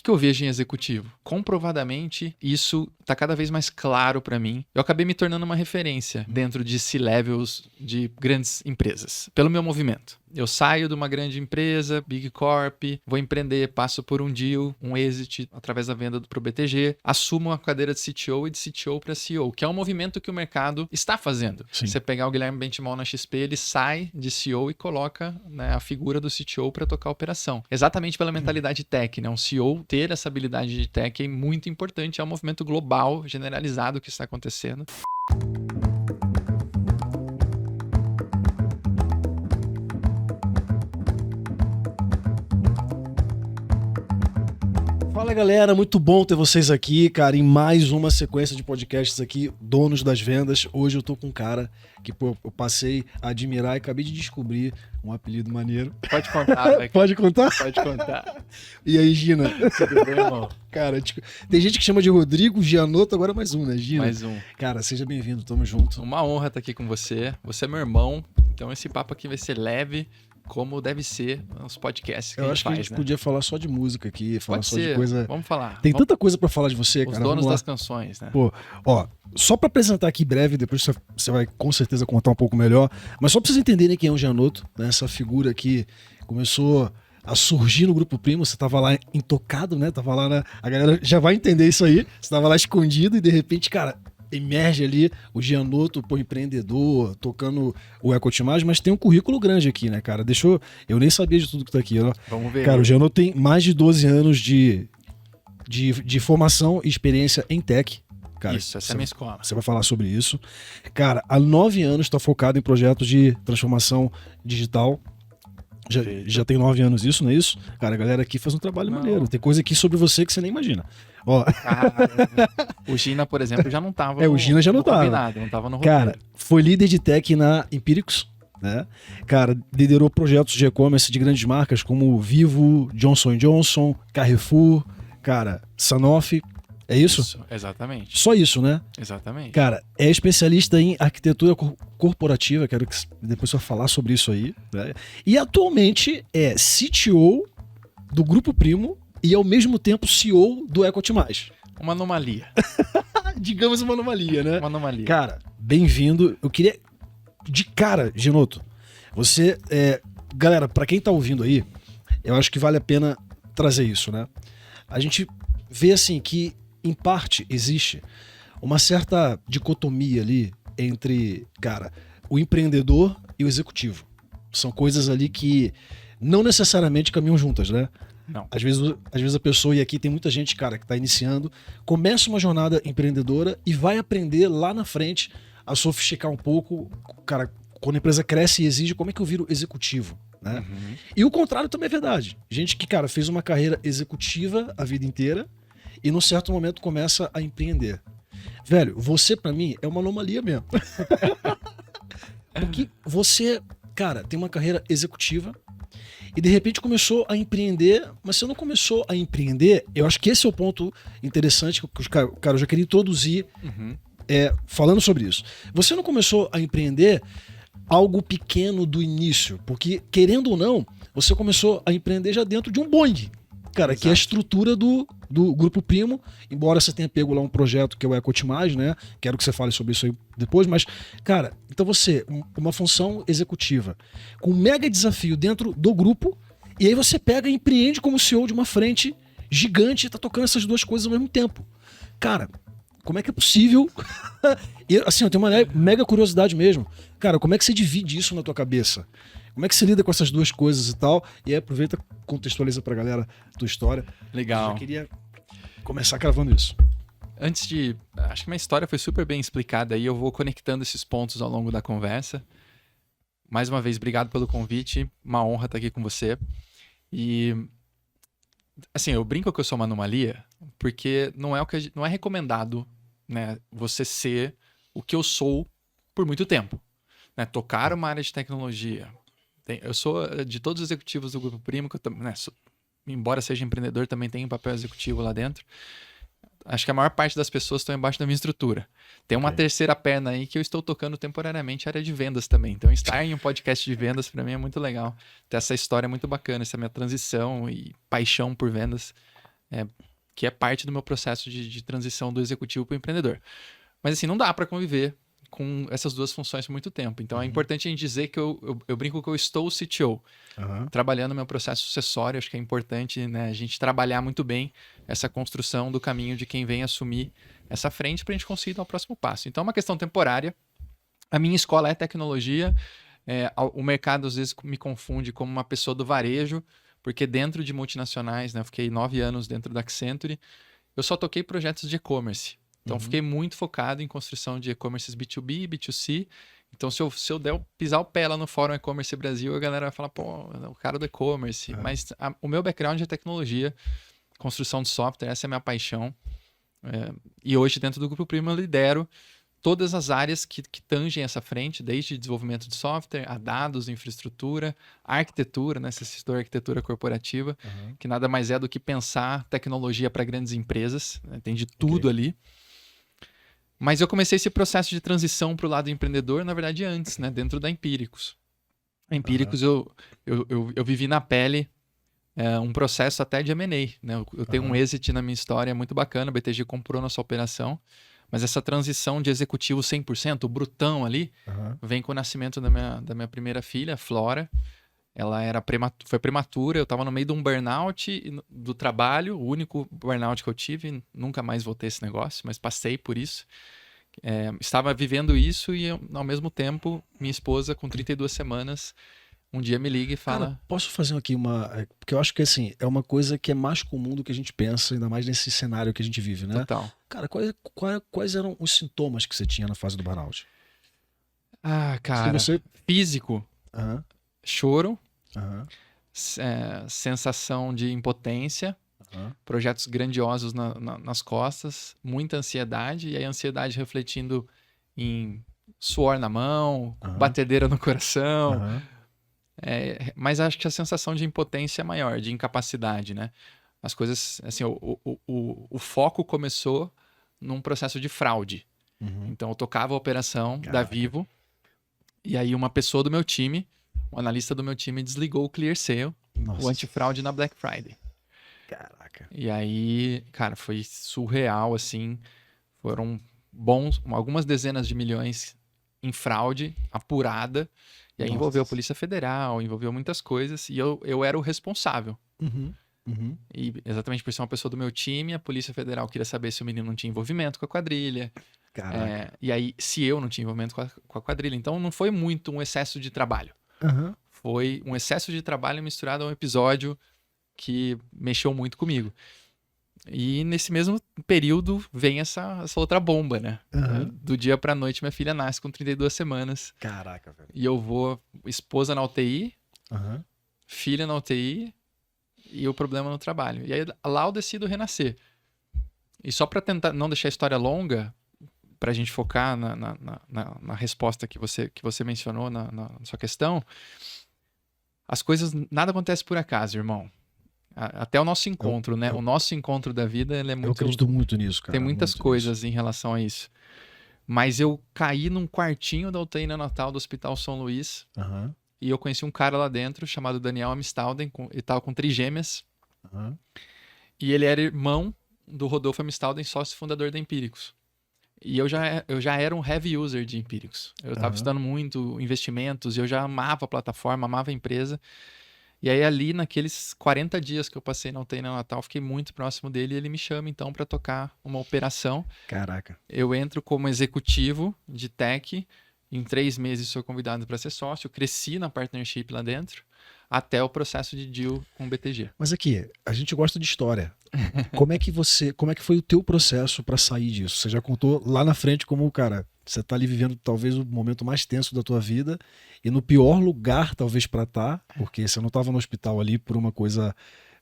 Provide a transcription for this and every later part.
que eu vejo em executivo? Comprovadamente, isso está cada vez mais claro para mim. Eu acabei me tornando uma referência dentro de C-levels de grandes empresas, pelo meu movimento. Eu saio de uma grande empresa, Big Corp, vou empreender, passo por um deal, um exit através da venda pro BTG, assumo a cadeira de CTO e de CTO para CEO, que é um movimento que o mercado está fazendo. Sim. Você pegar o Guilherme Benchimol na XP, ele sai de CEO e coloca, né, a figura do CTO para tocar a operação. Exatamente pela mentalidade tech, né? Um CEO ter essa habilidade de tech é muito importante, é um movimento global, generalizado que está acontecendo. Fala galera, muito bom ter vocês aqui, cara, em mais uma sequência de podcasts aqui, Donos das Vendas. Hoje eu tô com um cara que eu passei a admirar e acabei de descobrir um apelido maneiro. Pode contar, vai. Pode contar? Pode contar. E aí, Gina? Tudo bem, irmão? Cara, tem gente que chama de Rodrigo, Gianotto, agora mais um, né, Gina? Mais um. Cara, seja bem-vindo, tamo junto. Uma honra estar aqui com você. Você é meu irmão, então esse papo aqui vai ser leve, como deve ser os podcasts que Eu a acho gente que a faz, gente né? podia falar só de música aqui, falar Pode só ser. de coisa... Vamos falar. Tem Vamos... tanta coisa pra falar de você, Os cara. donos Vamos lá. das canções, né? Pô, ó, só pra apresentar aqui breve, depois você vai com certeza contar um pouco melhor, mas só pra vocês entenderem quem é o Gianotto, né? Essa figura que começou a surgir no Grupo Primo, você tava lá intocado, né? Tava lá a galera já vai entender isso aí, você tava lá escondido e de repente, cara, emerge ali o Gianotto, pô, empreendedor, tocando o Ecotimagem, mas tem um currículo grande aqui, né, cara? Eu nem sabia de tudo que tá aqui, ó. Vamos ver. Cara, o Gianotto tem mais de 12 anos de formação e experiência em tech. Cara, Isso, essa é a minha escola. Você vai falar sobre isso. Cara, há 9 anos está focado em projetos de transformação digital. Já tem 9 anos isso, não é isso? Cara, a galera aqui faz um trabalho maneiro. Tem coisa aqui sobre você que você nem imagina. Ó. O Gina, por exemplo, já não tava o Gina já não tava. Combinado, não tava no roteiro. Cara, foi líder de tech na Empíricos, né? Cara, liderou projetos de e-commerce de grandes marcas como Vivo, Johnson & Johnson, Carrefour, cara, Sanofi. É isso? Isso, exatamente. Só isso, né? Exatamente. Cara, é especialista em arquitetura corporativa, quero que depois você vai falar sobre isso aí, né? E atualmente é CTO do Grupo Primo e ao mesmo tempo CEO do Ecotimagem. Uma anomalia. Digamos uma anomalia, né? Uma anomalia. Cara, bem-vindo. Eu queria, de cara, Gianotto, você... galera, pra quem tá ouvindo aí, eu acho que vale a pena trazer isso, né? A gente vê assim que em parte, existe uma certa dicotomia ali entre, cara, o empreendedor e o executivo. São coisas ali que não necessariamente caminham juntas, né? Não. Às vezes a pessoa, e aqui tem muita gente, cara, que está iniciando, começa uma jornada empreendedora e vai aprender lá na frente a sofisticar um pouco, cara, quando a empresa cresce e exige, como é que eu viro executivo? Né? Uhum. E o contrário também é verdade. Gente que, cara, fez uma carreira executiva a vida inteira e num certo momento começa a empreender. Velho, você pra mim é uma anomalia mesmo. Porque você, cara, tem uma carreira executiva e de repente começou a empreender, mas você não começou a empreender. Eu acho que esse é o ponto interessante que, cara, eu já queria introduzir falando sobre isso. Você não começou a empreender algo pequeno do início, porque, querendo ou não, você começou a empreender já dentro de um Boeing. Cara, Exato. Que é a estrutura do Grupo Primo, embora você tenha pego lá um projeto que é o Ecotimagem, né? Quero que você fale sobre isso aí depois, mas, cara, então você, uma função executiva, com um mega desafio dentro do grupo, e aí você pega e empreende como CEO de uma frente gigante e tá tocando essas duas coisas ao mesmo tempo. Cara, como é que é possível? E, assim, eu tenho uma mega curiosidade mesmo. Cara, como é que você divide isso na tua cabeça? Como é que você lida com essas duas coisas e tal? E aí aproveita, contextualiza pra galera a tua história. Legal. Eu já queria começar gravando isso. Acho que minha história foi super bem explicada e eu vou conectando esses pontos ao longo da conversa. Mais uma vez, obrigado pelo convite. Uma honra estar aqui com você. E, assim, eu brinco que eu sou uma anomalia porque não é recomendado, né, você ser o que eu sou por muito tempo. Né, tocar uma área de tecnologia. Eu sou de todos os executivos do Grupo Primo, que eu, né, embora seja empreendedor, também tenho um papel executivo lá dentro. Acho que a maior parte das pessoas estão embaixo da minha estrutura. Tem uma terceira perna aí que eu estou tocando temporariamente a área de vendas também. Então, estar em um podcast de vendas, para mim, é muito legal. Ter essa história é muito bacana, essa minha transição e paixão por vendas que é parte do meu processo de transição do executivo para o empreendedor. Mas assim, não dá para conviver com essas duas funções por muito tempo. Então é importante a gente dizer que eu brinco que eu estou o CTO, trabalhando meu processo sucessório. Acho que é importante, né, a gente trabalhar muito bem essa construção do caminho de quem vem assumir essa frente para a gente conseguir dar o próximo passo. Então é uma questão temporária. A minha escola é tecnologia. O mercado às vezes me confunde como uma pessoa do varejo, porque dentro de multinacionais, né, eu fiquei 9 anos dentro da Accenture, eu só toquei projetos de e-commerce. Então, fiquei muito focado em construção de e-commerces B2B e B2C. Então, se eu pisar o pé lá no Fórum E-Commerce Brasil, a galera vai falar, pô, o cara do e-commerce. Mas o meu background é tecnologia, construção de software, essa é a minha paixão. E hoje, dentro do Grupo Primo, eu lidero todas as áreas que tangem essa frente, desde desenvolvimento de software, a dados, infraestrutura, arquitetura, né? Você citou a arquitetura corporativa, que nada mais é do que pensar tecnologia para grandes empresas, né? Tem de tudo ali. Mas eu comecei esse processo de transição para o lado empreendedor, na verdade, antes, né? Dentro da Empíricos. A Empíricos, eu vivi na pele um processo até de M&A, né? Eu tenho um exit na minha história muito bacana, o BTG comprou nossa operação, mas essa transição de executivo 100%, o brutão ali, vem com o nascimento da minha primeira filha, Flora. Ela foi prematura, eu estava no meio de um burnout do trabalho, o único burnout que eu tive, nunca mais voltei a esse negócio, mas passei por isso. Estava vivendo isso e, ao mesmo tempo, minha esposa, com 32 semanas, um dia me liga e fala... Cara, posso fazer aqui porque eu acho que assim, é uma coisa que é mais comum do que a gente pensa, ainda mais nesse cenário que a gente vive, né? Total. Cara, quais eram os sintomas que você tinha na fase do burnout? Cara, físico, choro, sensação de impotência, projetos grandiosos nas costas, muita ansiedade, e aí a ansiedade refletindo em suor na mão, batedeira no coração. Mas acho que a sensação de impotência é maior, de incapacidade, né? As coisas, assim, o foco começou num processo de fraude. Então eu tocava a operação da Vivo, e aí uma pessoa do meu time, um analista do meu time, desligou o Clear Sale, o antifraude na Black Friday. Caraca. E aí, cara, foi surreal, assim. Foram algumas dezenas de milhões em fraude apurada. E aí envolveu a Polícia Federal, envolveu muitas coisas. E eu era o responsável. E exatamente por ser uma pessoa do meu time, a Polícia Federal queria saber se o menino não tinha envolvimento com a quadrilha. E aí, se eu não tinha envolvimento com a quadrilha. Então, não foi muito um excesso de trabalho. Foi um excesso de trabalho misturado a um episódio que mexeu muito comigo. E nesse mesmo período vem essa outra bomba, né? Do dia pra noite, minha filha nasce com 32 semanas. Caraca, velho. E eu vou, esposa na UTI, filha na UTI e o problema no trabalho. E aí lá eu decido renascer. E só pra tentar não deixar a história longa, pra gente focar na resposta que você mencionou na sua questão, as coisas, nada acontece por acaso, irmão. Até o nosso encontro, né? O nosso encontro da vida, ele é muito... Eu acredito muito nisso, cara. Tem muitas coisas em relação a isso. Mas eu caí num quartinho da UTI neonatal do Hospital São Luís. E eu conheci um cara lá dentro, chamado Daniel Amistalden. Ele tava com trigêmeas. E ele era irmão do Rodolfo Amistalden, sócio fundador da Empíricos. E eu já era um heavy user de Empíricos. Eu estava estudando muito investimentos, e eu já amava a plataforma, amava a empresa. E aí ali, naqueles 40 dias que eu passei na UTI neonatal, fiquei muito próximo dele, e ele me chama então para tocar uma operação. Caraca. Eu entro como executivo de tech, em 3 meses sou convidado para ser sócio, cresci na partnership lá dentro, até o processo de deal com o BTG. Mas aqui, a gente gosta de história. Como é que foi o teu processo para sair disso? Você já contou lá na frente como, cara, você tá ali vivendo talvez o momento mais tenso da tua vida e no pior lugar talvez para estar, porque você não estava no hospital ali por uma coisa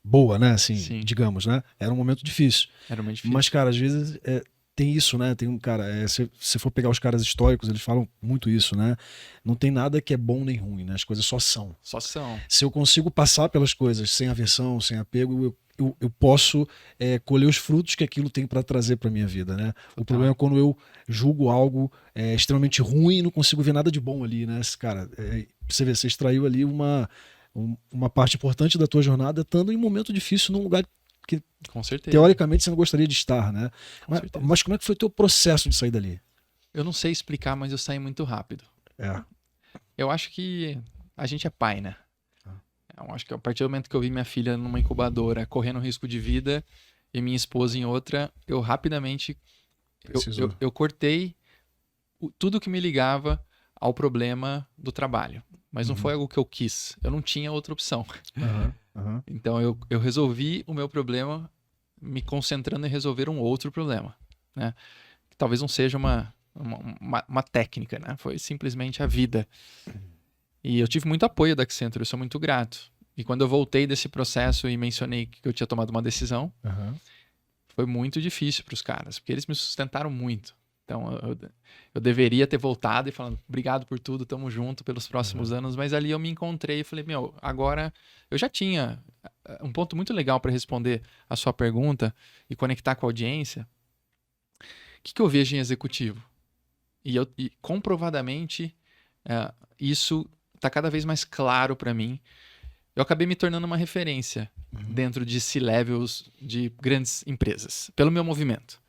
boa, né? Assim, Sim. Digamos, né? Era um momento difícil. Era um momento difícil. Mas, cara, às vezes tem isso, né? Tem um cara, se for pegar os caras históricos, eles falam muito isso, né? Não tem nada que é bom nem ruim, né? As coisas só são. Só são. Se eu consigo passar pelas coisas sem aversão, sem apego, eu posso colher os frutos que aquilo tem para trazer para minha vida, né? O problema é quando eu julgo algo extremamente ruim e não consigo ver nada de bom ali, né? Cara, você vê, você extraiu ali uma parte importante da tua jornada, estando em um momento difícil, num lugar que Com certeza. teoricamente você não gostaria de estar, né? Com certeza. Mas como é que foi o teu processo de sair dali? Eu não sei explicar, mas eu saí muito rápido. É. Eu acho que a gente é pai, né? Ah. Eu acho que a partir do momento que eu vi minha filha numa incubadora correndo risco de vida e minha esposa em outra, eu rapidamente eu cortei tudo que me ligava ao problema do trabalho. Mas não foi algo que eu quis. Eu não tinha outra opção. Então eu resolvi o meu problema me concentrando em resolver um outro problema, né? Que talvez não seja uma técnica, né? Foi simplesmente a vida. E eu tive muito apoio da Accenture, eu sou muito grato. E quando eu voltei desse processo e mencionei que eu tinha tomado uma decisão, foi muito difícil para os caras, porque eles me sustentaram muito. Então eu deveria ter voltado e falando, obrigado por tudo, tamo junto pelos próximos anos, mas ali eu me encontrei e falei, meu, agora eu já tinha um ponto muito legal para responder a sua pergunta e conectar com a audiência. O que eu vejo em executivo? E comprovadamente isso está cada vez mais claro para mim. Eu acabei me tornando uma referência dentro de C-levels de grandes empresas, pelo meu movimento.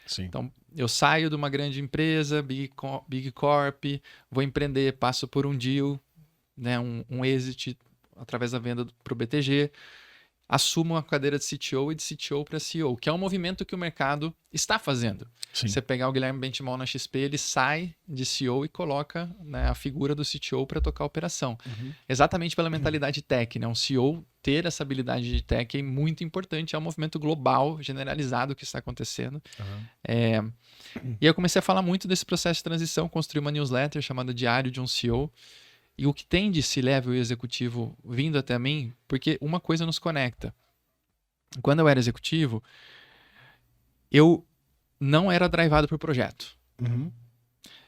Sim. Então, eu saio de uma grande empresa, Big Corp, vou empreender, passo por um deal, né, um exit através da venda para o BTG, assumo a cadeira de CTO e de CTO para CEO, que é um movimento que o mercado está fazendo. Sim. Você pegar o Guilherme Benchimol na XP, ele sai de CEO e coloca, né, a figura do CTO para tocar a operação. Exatamente pela mentalidade tech, né? Um CEO ter essa habilidade de tech é muito importante, é um movimento global, generalizado que está acontecendo. E eu comecei a falar muito desse processo de transição, construí uma newsletter chamada Diário de um CEO. E o que tem de C-level e executivo vindo até mim, porque uma coisa nos conecta. Quando eu era executivo, eu não era drivado por projeto.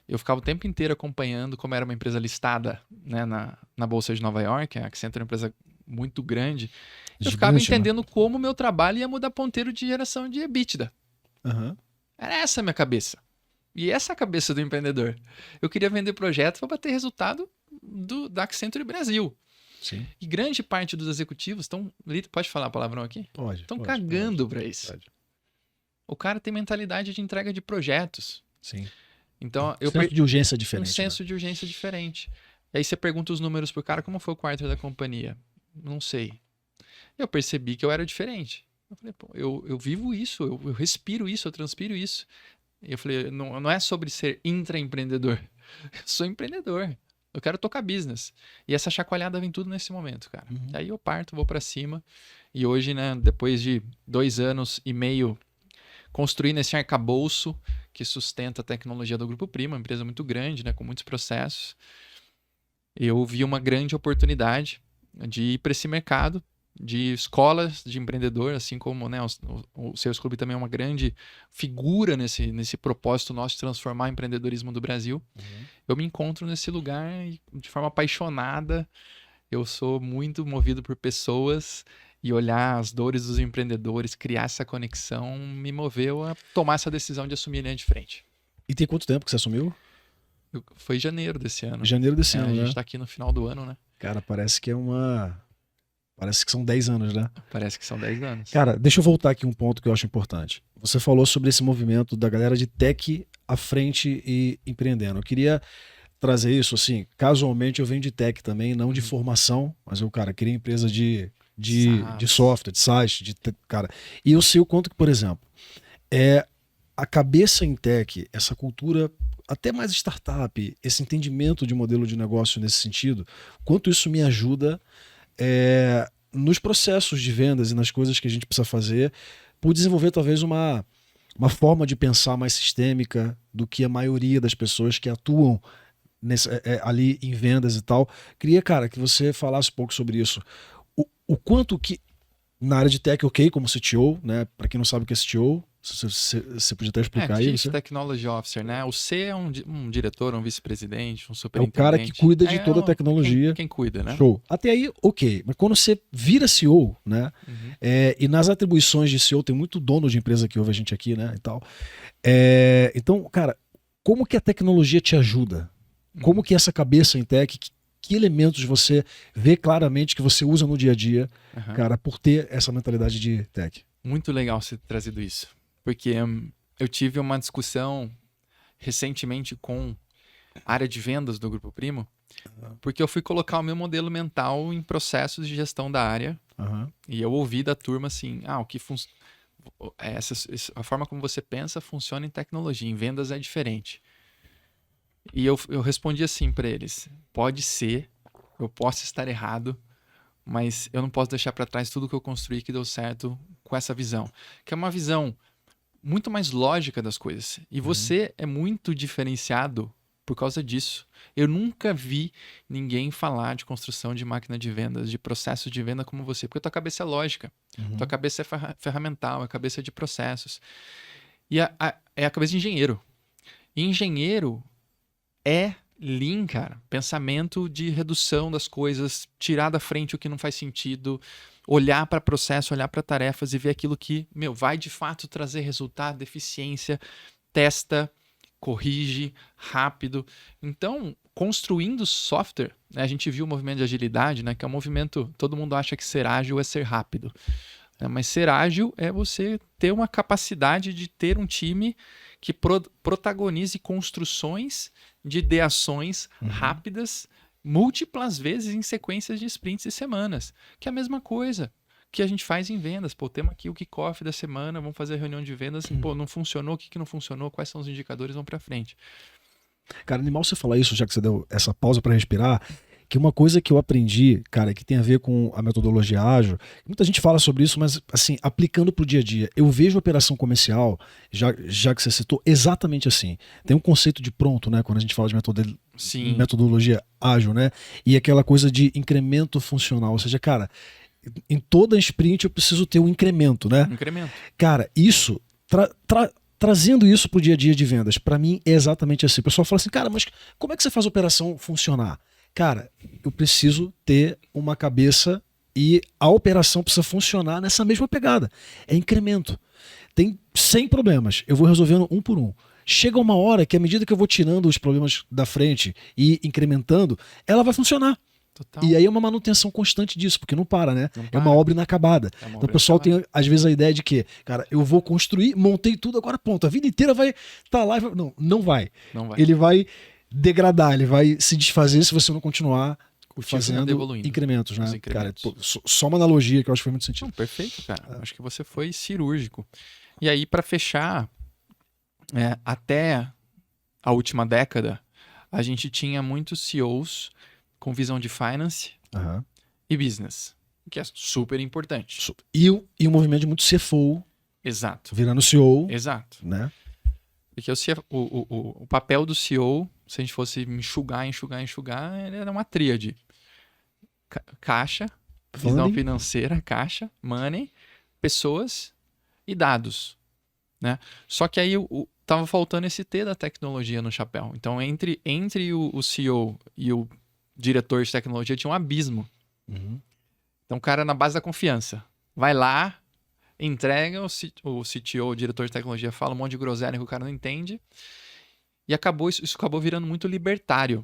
Eu ficava o tempo inteiro acompanhando, como era uma empresa listada, né, na Bolsa de Nova York, a Accenture é uma empresa muito grande, eu ficava entendendo como o meu trabalho ia mudar ponteiro de geração de EBITDA. Era essa a minha cabeça. E essa é a cabeça do empreendedor. Eu queria vender projeto para bater resultado da Accenture Brasil. Sim. E grande parte dos executivos estão... Pode falar palavrão aqui? Pode. Estão cagando para isso. Pode. O cara tem mentalidade de entrega de projetos. Sim. Então, senso de urgência diferente. Um senso de urgência diferente. E aí você pergunta os números pro cara, como foi o quarto da companhia? Não sei. Eu percebi que eu era diferente. Eu falei, pô, eu vivo isso, eu respiro isso, eu transpiro isso. E eu falei, não é sobre ser intraempreendedor. Eu sou empreendedor. Eu quero tocar business. E essa chacoalhada vem tudo nesse momento, cara. Aí eu parto, vou pra cima. E hoje, né, depois de 2 anos e meio construindo esse arcabouço que sustenta a tecnologia do Grupo Primo, uma empresa muito grande, né, com muitos processos, eu vi uma grande oportunidade de ir para esse mercado de escolas de empreendedor, assim como, né, o Sales Club também é uma grande figura nesse propósito nosso de transformar o empreendedorismo do Brasil. Eu me encontro nesse lugar e, de forma apaixonada, eu sou muito movido por pessoas e olhar as dores dos empreendedores, criar essa conexão, me moveu a tomar essa decisão de assumir a linha de frente. E tem quanto tempo que você assumiu? Foi em janeiro desse ano. Janeiro desse ano, né? A gente né? tá aqui no final do ano, né? Cara, parece que são 10 anos, né? Parece que são 10 anos. Cara, deixa eu voltar aqui um ponto que eu acho importante. Você falou sobre esse movimento da galera de tech à frente e empreendendo. Eu queria trazer isso, assim, casualmente eu venho de tech também, não de formação, mas eu, cara, queria empresa de software, de site, cara. E eu sei o quanto que, por exemplo, a cabeça em tech, essa cultura até mais startup, esse entendimento de modelo de negócio nesse sentido, quanto isso me ajuda nos processos de vendas e nas coisas que a gente precisa fazer, por desenvolver talvez uma forma de pensar mais sistêmica do que a maioria das pessoas que atuam ali em vendas e tal. Queria, cara, que você falasse um pouco sobre isso. O quanto que na área de tech, ok, como CTO, né? Para quem não sabe o que é CTO, você podia até explicar aí. Chief Technology Officer, né? O C é um diretor, um vice-presidente, um É o superintendente. cara que cuida de toda a tecnologia. Quem cuida, né? Show. Até aí, ok. Mas quando você vira CEO, né? E nas atribuições de CEO, tem muito dono de empresa que ouve a gente aqui, né? E tal. Então, cara, como que a tecnologia te ajuda? Como que essa cabeça em tech, que elementos você vê claramente que você usa no dia a dia, cara, por ter essa mentalidade de tech? Muito legal você ter trazido isso. Porque eu tive uma discussão recentemente com a área de vendas do Grupo Primo, porque eu fui colocar o meu modelo mental em processos de gestão da área e eu ouvi da turma assim, o que a forma como você pensa funciona em tecnologia, em vendas é diferente. E eu respondi assim para eles, pode ser, eu posso estar errado, mas eu não posso deixar para trás tudo que eu construí que deu certo com essa visão, que é uma visão muito mais lógica das coisas. E você é muito diferenciado por causa disso. Eu nunca vi ninguém falar de construção de máquina de vendas, de processo de venda como você, porque a tua cabeça é lógica, tua cabeça é ferramental, a cabeça é de processos. E é a cabeça de engenheiro. E engenheiro é Lean, cara. Pensamento de redução das coisas, tirar da frente o que não faz sentido, olhar para processo, olhar para tarefas e ver aquilo que, vai de fato trazer resultado, eficiência, testa, corrige, rápido. Então, construindo software, né, a gente viu o movimento de agilidade, né, que é um movimento, todo mundo acha que ser ágil é ser rápido. Né, mas ser ágil é você ter uma capacidade de ter um time que protagonize construções de ideações rápidas, múltiplas vezes em sequências de sprints e semanas. Que é a mesma coisa que a gente faz em vendas. Pô, temos aqui o kickoff da semana, vamos fazer a reunião de vendas. Pô, não funcionou, o que não funcionou, quais são os indicadores, vamos pra frente. Cara, animal você falar isso, já que você deu essa pausa para respirar, que uma coisa que eu aprendi, cara, que tem a ver com a metodologia ágil, muita gente fala sobre isso, mas assim, aplicando pro dia a dia, eu vejo a operação comercial, já que você citou, exatamente assim. Tem um conceito de pronto, né, quando a gente fala de metodologia ágil, né, e aquela coisa de incremento funcional, ou seja, cara, em toda sprint eu preciso ter um incremento, né? Incremento. Cara, isso, trazendo isso pro dia a dia de vendas, para mim é exatamente assim. O pessoal fala assim, cara, mas como é que você faz a operação funcionar? Cara, eu preciso ter uma cabeça e a operação precisa funcionar nessa mesma pegada. É incremento. Tem 100 problemas, eu vou resolvendo um por um. Chega uma hora que à medida que eu vou tirando os problemas da frente e incrementando, ela vai funcionar. Total. E aí é uma manutenção constante disso, porque não para, né? Não para. É uma obra inacabada. Então o pessoal tem, às vezes, a ideia de que, cara, eu vou construir, montei tudo, agora ponto. A vida inteira vai estar lá. Não vai. Ele vai degradar, ele vai se desfazer se você não continuar fazendo incrementos, né? Incrementos. Cara, só uma analogia que eu acho que foi muito sentido. Não, perfeito, cara. Acho que você foi cirúrgico. E aí, para fechar, até a última década, a gente tinha muitos CEOs com visão de finance e business, que é super importante. E um movimento de muito CFO. Exato. Virando CEO. Exato. Né? Porque o papel do CEO, se a gente fosse enxugar, ele era uma tríade. Caixa, visão financeira, caixa, money, pessoas e dados. Né? Só que aí tava faltando esse T da tecnologia no chapéu. Então, entre o CEO e o diretor de tecnologia tinha um abismo. Então o cara na base da confiança vai lá, entrega, o CTO, o diretor de tecnologia, fala um monte de groselha que o cara não entende e isso acabou virando muito libertário.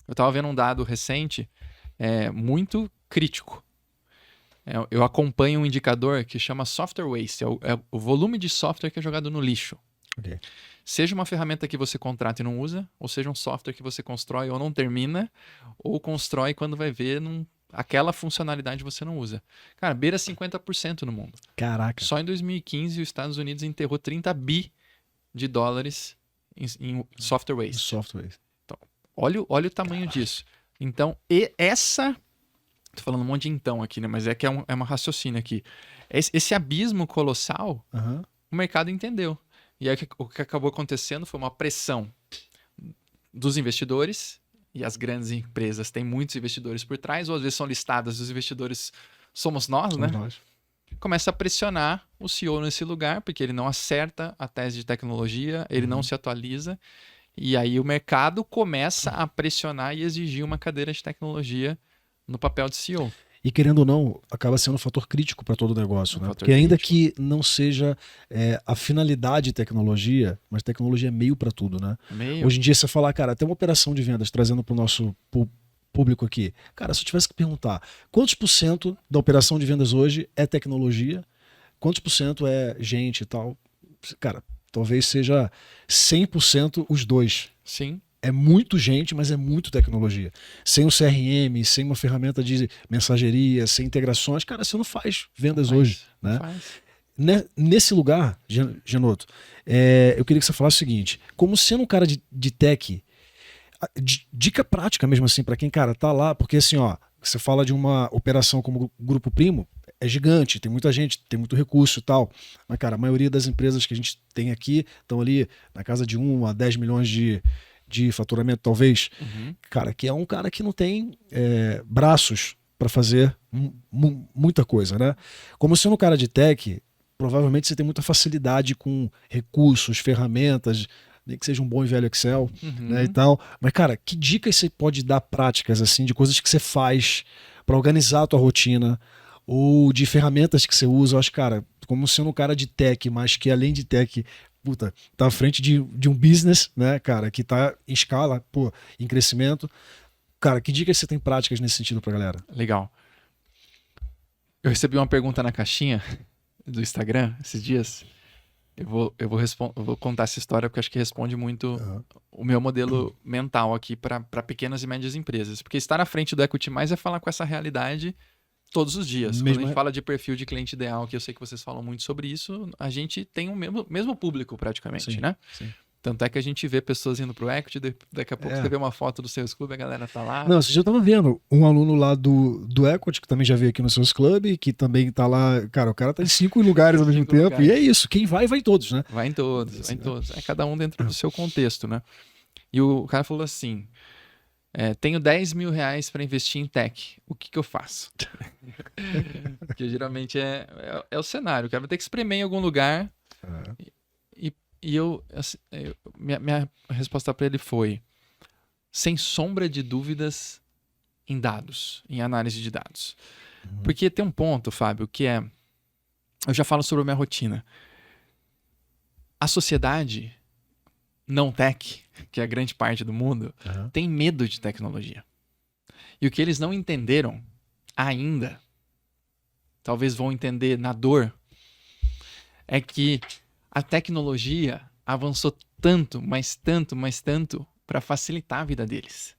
Eu estava vendo um dado recente muito crítico. Eu acompanho um indicador que chama software waste, é o volume de software que é jogado no lixo. Okay. Seja uma ferramenta que você contrata e não usa, ou seja um software que você constrói ou não termina, ou constrói quando vai ver aquela funcionalidade você não usa. Cara, beira 50% no mundo. Caraca. Só em 2015 os Estados Unidos enterrou 30 bi de dólares em software waste. Então, olha o tamanho disso. Então, tô falando um monte de então aqui, né? Mas é uma raciocínio aqui. Esse abismo colossal, o mercado entendeu. E aí o que acabou acontecendo foi uma pressão dos investidores, e as grandes empresas têm muitos investidores por trás, ou às vezes são listadas, os investidores somos nós, né? Começa a pressionar o CEO nesse lugar, porque ele não acerta a tese de tecnologia, ele não se atualiza, e aí o mercado começa a pressionar e exigir uma cadeira de tecnologia no papel de CEO. E querendo ou não, acaba sendo um fator crítico para todo o negócio, né? Porque ainda que não seja a finalidade tecnologia, mas tecnologia é meio para tudo, né? Hoje em dia você falar, cara, até uma operação de vendas, trazendo para o nosso público aqui, cara, se eu tivesse que perguntar, quantos % da operação de vendas hoje é tecnologia, quantos por cento é gente e tal? Cara, talvez seja 100% os dois. Sim. É muito gente, mas é muito tecnologia. Sem o CRM, sem uma ferramenta de mensageria, sem integrações, cara, você não faz vendas hoje, Não né? faz. Nesse lugar, Genoto, eu queria que você falasse o seguinte: como sendo um cara de tech, dica prática mesmo assim para quem, cara, tá lá, porque assim, ó, você fala de uma operação como o Grupo Primo, é gigante, tem muita gente, tem muito recurso e tal, mas, cara, a maioria das empresas que a gente tem aqui estão ali na casa de 1 a 10 milhões de faturamento, talvez. Uhum. Cara, que é um cara que não tem braços para fazer muita coisa, né? Como sendo um cara de tech, provavelmente você tem muita facilidade com recursos, ferramentas, nem que seja um bom e velho Excel, né, e Uhum. tal. Mas, cara, que dicas você pode dar práticas, assim, de coisas que você faz para organizar a tua rotina ou de ferramentas que você usa? Eu acho, cara, como sendo um cara de tech, mas que além de tech, puta, tá à frente de um business, né, cara, que tá em escala, pô, em crescimento. Cara, que dicas você tem práticas nesse sentido pra galera? Legal. Eu recebi uma pergunta na caixinha do Instagram esses dias. Eu vou contar essa história porque acho que responde muito Aham. o meu modelo mental aqui para pequenas e médias empresas. Porque estar à frente do Equity Mais é falar com essa realidade todos os dias. Quando a gente Mesmo, fala de perfil de cliente ideal, que eu sei que vocês falam muito sobre isso, a gente tem o mesmo público praticamente, sim, né? sim. Tanto é que a gente vê pessoas indo pro Equity, daqui a pouco você É. vê uma foto do Sales Club, a galera tá lá. Não, você já tava vendo um aluno lá do Equity, que também já veio aqui no Seus Club, que também tá lá. Cara, o cara tá em 5 lugares ao mesmo 5 tempo. E é lugares. isso. Quem vai em todos, né? Vai em todos, vai Assim, em né? todos. É cada um dentro do seu contexto, né? E o cara falou assim: tenho 10 mil reais para investir em tech. O que eu faço? Porque geralmente é o cenário. O cara vai ter que espremer em algum lugar. É. E assim, minha resposta para ele foi: sem sombra de dúvidas, em dados, em análise de dados. Porque tem um ponto, Fábio, que é. Eu já falo sobre a minha rotina. A sociedade não tech, que é a grande parte do mundo, Aham. tem medo de tecnologia. E o que eles não entenderam ainda, talvez vão entender na dor, é que a tecnologia avançou tanto, mas tanto, mas tanto, para facilitar a vida deles.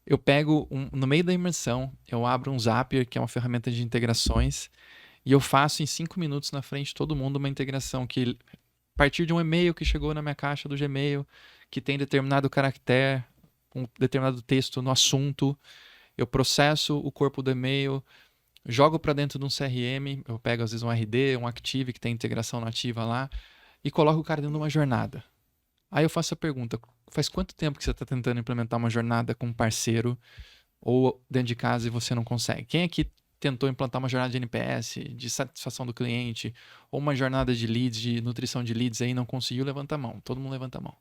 Eu pego, no meio da imersão, eu abro um Zapier, que é uma ferramenta de integrações, e eu faço em 5 minutos na frente de todo mundo uma integração que, a partir de um e-mail que chegou na minha caixa do Gmail, que tem determinado caractere, um determinado texto no assunto, eu processo o corpo do e-mail, jogo para dentro de um CRM, eu pego às vezes um RD, um Active, que tem integração nativa lá, e coloco o cara dentro de uma jornada. Aí eu faço a pergunta: faz quanto tempo que você está tentando implementar uma jornada com um parceiro ou dentro de casa e você não consegue? Quem aqui tentou implantar uma jornada de NPS, de satisfação do cliente, ou uma jornada de leads, de nutrição de leads aí, não conseguiu? Levanta a mão. Todo mundo levanta a mão.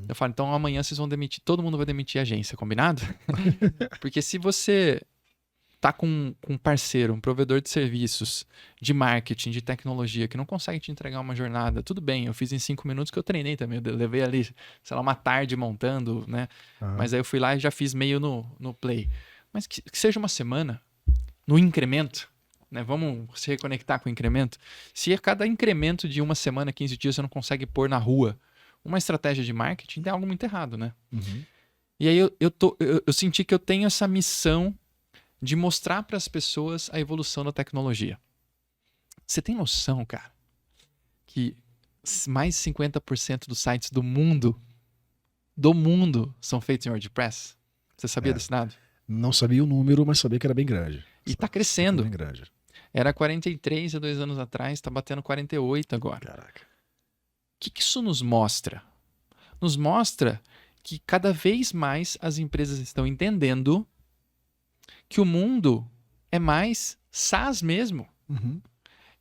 Eu falo: então amanhã vocês vão demitir, todo mundo vai demitir a agência, combinado? Porque se você tá com um parceiro, um provedor de serviços, de marketing, de tecnologia, que não consegue te entregar uma jornada, tudo bem, eu fiz em 5 minutos que eu treinei também, eu levei ali, sei lá, uma tarde montando, né? Aham. Mas aí eu fui lá e já fiz meio no play. Mas que seja uma semana, no incremento, né? Vamos se reconectar com o incremento. Se a cada incremento de uma semana, 15 dias, você não consegue pôr na rua uma estratégia de marketing, tem algo muito errado, né? Uhum. E aí eu senti que eu tenho essa missão de mostrar para as pessoas a evolução da tecnologia. Você tem noção, cara, que mais de 50% dos sites do mundo são feitos em WordPress? Você sabia É. desse dado? Não sabia o número, mas sabia que era bem grande. E está Sabia que era crescendo. bem grande. Era 43 há 2 anos atrás, está batendo 48 agora. Caraca. O que isso nos mostra? Nos mostra que cada vez mais as empresas estão entendendo que o mundo é mais SaaS mesmo. Uhum.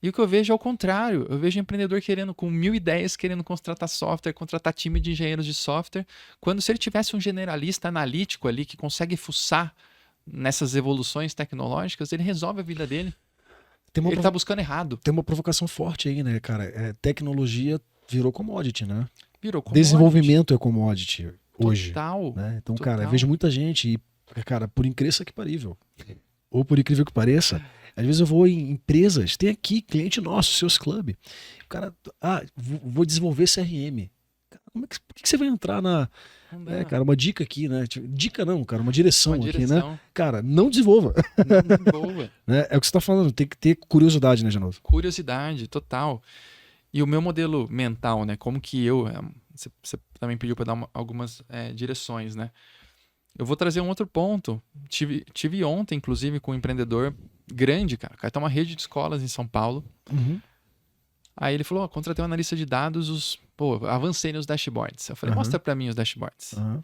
E o que eu vejo é o contrário. Eu vejo empreendedor querendo, com 1000 ideias, querendo contratar software, contratar time de engenheiros de software, quando se ele tivesse um generalista analítico ali que consegue fuçar nessas evoluções tecnológicas, ele resolve a vida dele. Ele está buscando errado. Tem uma provocação forte aí, né, cara? Tecnologia virou commodity, né? Virou commodity. Desenvolvimento é commodity hoje. Total. Né? Então, Total. cara, eu vejo muita gente e, cara, por incrível que parível, ou por incrível que pareça, Às vezes eu vou em empresas, tem aqui cliente nosso, Seus Club. O cara, vou desenvolver CRM. Cara, por que você vai entrar na... Não dá. Cara, uma dica aqui, né? Dica não, cara, uma direção aqui, né? direção. Cara, não desenvolva. Não desenvolva. Né? É o que você tá falando, tem que ter curiosidade, né, Genoso? Curiosidade, total. E o meu modelo mental, né? Como que eu... Você também pediu para dar algumas direções, né? Eu vou trazer um outro ponto. Tive ontem, inclusive, com um empreendedor grande, cara. O cara tem uma rede de escolas em São Paulo. Uhum. Aí ele falou, contratei um analista de dados, avancei nos dashboards. Eu falei, mostra para mim os dashboards. Uhum.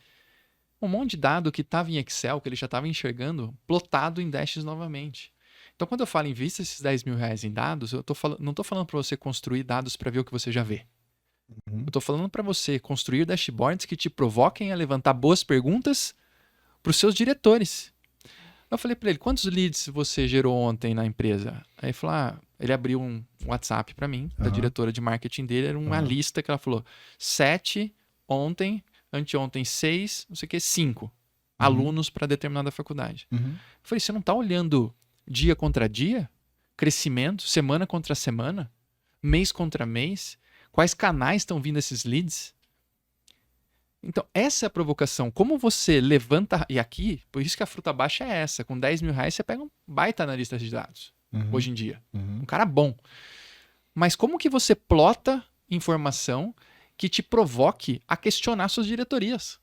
Um monte de dado que estava em Excel, que ele já estava enxergando, plotado em dashes novamente. Então, quando eu falo invista esses R$10 mil em dados, eu não estou falando para você construir dados para ver o que você já vê. Uhum. Eu estou falando para você construir dashboards que te provoquem a levantar boas perguntas para os seus diretores. Eu falei para ele, quantos leads você gerou ontem na empresa? Aí ele falou, ele abriu um WhatsApp para mim, da diretora de marketing dele, era uma lista que ela falou, 7 ontem, anteontem 6, não sei o que, 5 alunos para determinada faculdade. Eu falei, você não está olhando dia contra dia? Crescimento, semana contra semana? Mês contra mês? Quais canais estão vindo esses leads? Então, essa é a provocação. Como você levanta... E aqui, por isso que a fruta baixa é essa. Com R$10 mil, você pega um baita analista de dados, hoje em dia. Um cara bom. Mas como que você plota informação que te provoque a questionar suas diretorias?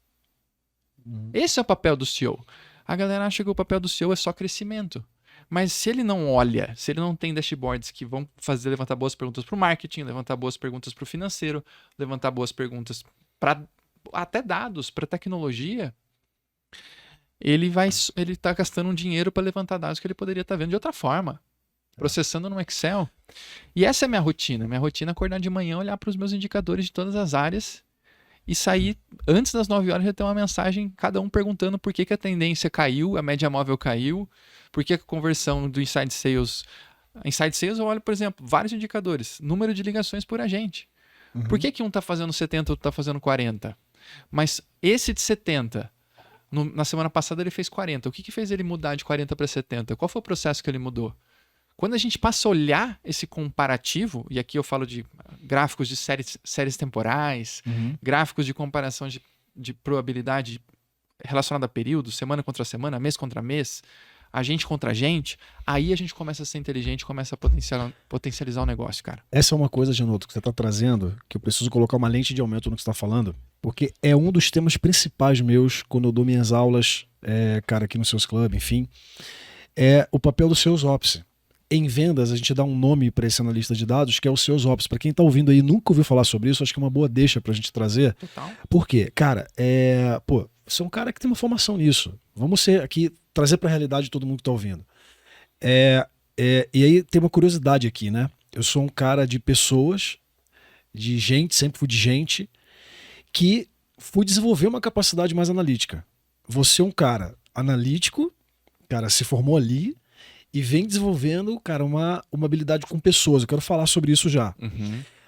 Esse é o papel do CEO. A galera acha que o papel do CEO é só crescimento. Mas se ele não olha, se ele não tem dashboards que vão fazer levantar boas perguntas para o marketing, levantar boas perguntas para o financeiro, levantar boas perguntas para até dados, para tecnologia, ele está gastando um dinheiro para levantar dados que ele poderia estar vendo de outra forma, processando no Excel. E essa é a minha rotina. Minha rotina é acordar de manhã, olhar para os meus indicadores de todas as áreas e sair antes das 9 horas já ter uma mensagem, cada um perguntando por que a tendência caiu, a média móvel caiu, por que a conversão do Inside Sales... Inside Sales eu olho, por exemplo, vários indicadores, número de ligações por agente. Por que um está fazendo 70 e outro está fazendo 40? Mas esse de 70, na semana passada ele fez 40. O que fez ele mudar de 40 para 70? Qual foi o processo que ele mudou? Quando a gente passa a olhar esse comparativo, e aqui eu falo de gráficos de séries temporais, gráficos de comparação de probabilidade relacionada a período, semana contra semana, mês contra mês, agente contra agente, aí a gente começa a ser inteligente, começa a potencializar o negócio, cara. Essa é uma coisa, Genoto, que você está trazendo, que eu preciso colocar uma lente de aumento no que você está falando, porque é um dos temas principais meus quando eu dou minhas aulas, cara, aqui no Seus Club, enfim, é o papel do Seus Ops. Em vendas, a gente dá um nome para esse analista de dados, que é o Seus Ops. Para quem está ouvindo aí e nunca ouviu falar sobre isso, acho que é uma boa deixa para a gente trazer. Total. Por quê? Cara, você é um cara que tem uma formação nisso. Vamos trazer para a realidade todo mundo que está ouvindo. E aí tem uma curiosidade aqui, né? Eu sou um cara de pessoas, de gente, sempre fui de gente, que fui desenvolver uma capacidade mais analítica. Você é um cara analítico, cara, se formou ali, e vem desenvolvendo, cara, uma habilidade com pessoas. Eu quero falar sobre isso já.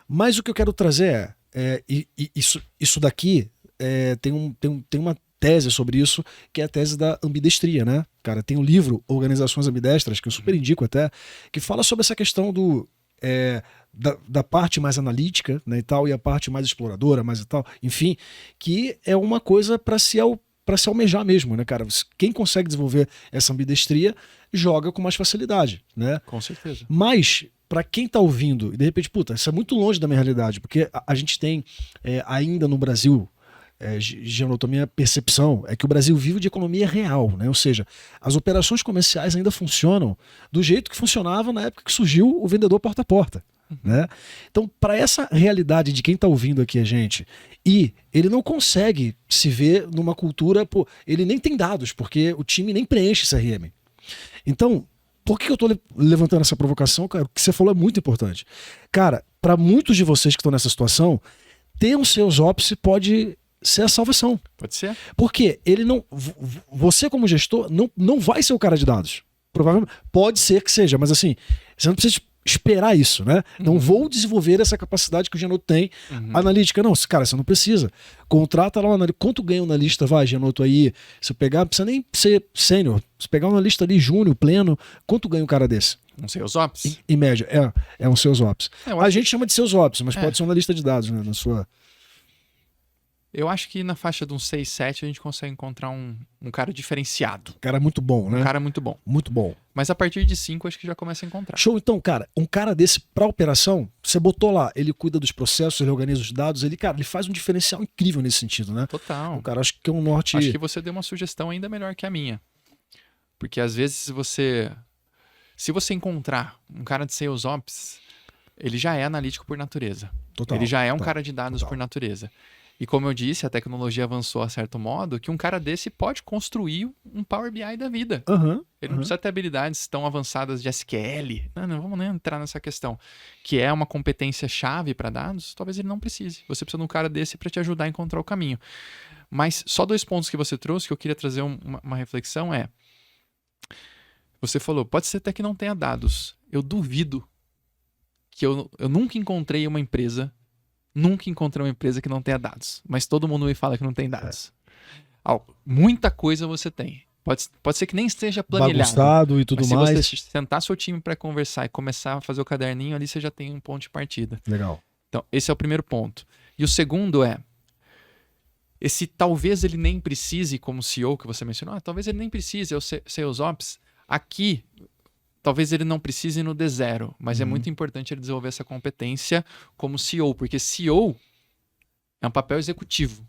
Mas o que eu quero trazer isso daqui tem uma tese sobre isso, que é a tese da ambidestria, né? Cara, tem um livro, Organizações Ambidestras, que eu super indico até, que fala sobre essa questão da parte mais analítica, né, e tal, e a parte mais exploradora, mais e tal, enfim, que é uma coisa para se almejar mesmo, né, cara? Quem consegue desenvolver essa ambidestria joga com mais facilidade, né? Com certeza. Mas, para quem tá ouvindo, e de repente, isso é muito longe da minha realidade, porque a gente tem ainda no Brasil, Genoto, a minha percepção é que o Brasil vive de economia real, né? Ou seja, as operações comerciais ainda funcionam do jeito que funcionava na época que surgiu o vendedor porta a porta. Né? Então, para essa realidade de quem está ouvindo aqui a gente, e ele não consegue se ver numa cultura, ele nem tem dados, porque o time nem preenche CRM. Então, por que eu estou levantando essa provocação, cara? O que você falou é muito importante. Cara, para muitos de vocês que estão nessa situação, ter um Seus Ops pode ser a salvação. Pode ser. Porque ele não, você como gestor não vai ser o cara de dados. Provavelmente pode ser que seja, mas assim, você não precisa esperar isso, né? Não vou desenvolver essa capacidade que o Genoto tem. Analítica, não, cara, você não precisa. Contrata lá um analista. Quanto ganha um analista, vai, Genoto, aí? Se eu pegar, não precisa nem ser sênior. Se pegar um analista ali, júnior, pleno, quanto ganha um cara desse? Um Sales Ops? Em média, é um Sales Ops. A gente chama de Sales Ops, mas É. pode ser um analista de dados, né? Na sua... Eu acho que na faixa de uns 6, 7 a gente consegue encontrar um cara diferenciado. Cara muito bom, né? Um cara muito bom. Muito bom. Mas a partir de 5 acho que já começa a encontrar. Show, então, cara, um cara desse pra operação, você botou lá, ele cuida dos processos, ele organiza os dados, ele faz um diferencial incrível nesse sentido, né? Total. O cara, acho que é um norte... Acho que você deu uma sugestão ainda melhor que a minha. Porque às vezes se você encontrar um cara de Sales Ops, ele já é analítico por natureza. Total, ele já é um total, cara de dados total. por natureza. E como eu disse, a tecnologia avançou a certo modo que um cara desse pode construir um Power BI da vida. Ele não precisa ter habilidades tão avançadas de SQL. Não vamos nem entrar nessa questão. Que é uma competência chave para dados, talvez ele não precise. Você precisa de um cara desse para te ajudar a encontrar o caminho. Mas só 2 pontos que você trouxe que eu queria trazer uma reflexão é... Você falou, pode ser até que não tenha dados. Eu duvido que eu nunca encontrei uma empresa que não tenha dados. Mas todo mundo me fala que não tem dados. Muita coisa você tem. Pode ser que nem esteja planilhado. Bagunçado e tudo mas mais. se você sentar seu time para conversar e começar a fazer o caderninho, ali você já tem um ponto de partida. Legal. Então, esse é o primeiro ponto. E o segundo é, esse talvez ele nem precise, como CEO que você mencionou, talvez ele nem precise, é o Sales Ops. Aqui, talvez ele não precise no D0, mas é muito importante ele desenvolver essa competência como CEO, porque CEO é um papel executivo.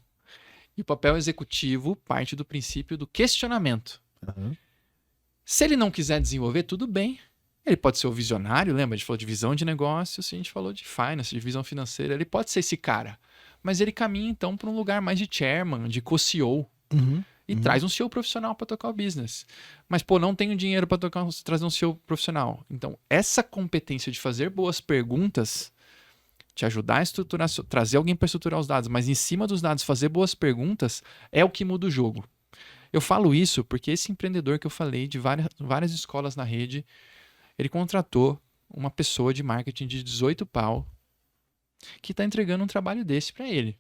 E o papel executivo parte do princípio do questionamento. Se ele não quiser desenvolver, tudo bem. Ele pode ser o visionário, lembra? A gente falou de visão de negócios, a gente falou de finance, de visão financeira. Ele pode ser esse cara. Mas ele caminha, então, para um lugar mais de chairman, de co-CEO. E traz um CEO profissional para tocar o business. Mas, não tenho dinheiro para trazer um CEO profissional. Então, essa competência de fazer boas perguntas, te ajudar a estruturar, trazer alguém para estruturar os dados, mas em cima dos dados fazer boas perguntas, é o que muda o jogo. Eu falo isso porque esse empreendedor que eu falei, de várias escolas na rede, ele contratou uma pessoa de marketing de 18 pau que está entregando um trabalho desse para ele.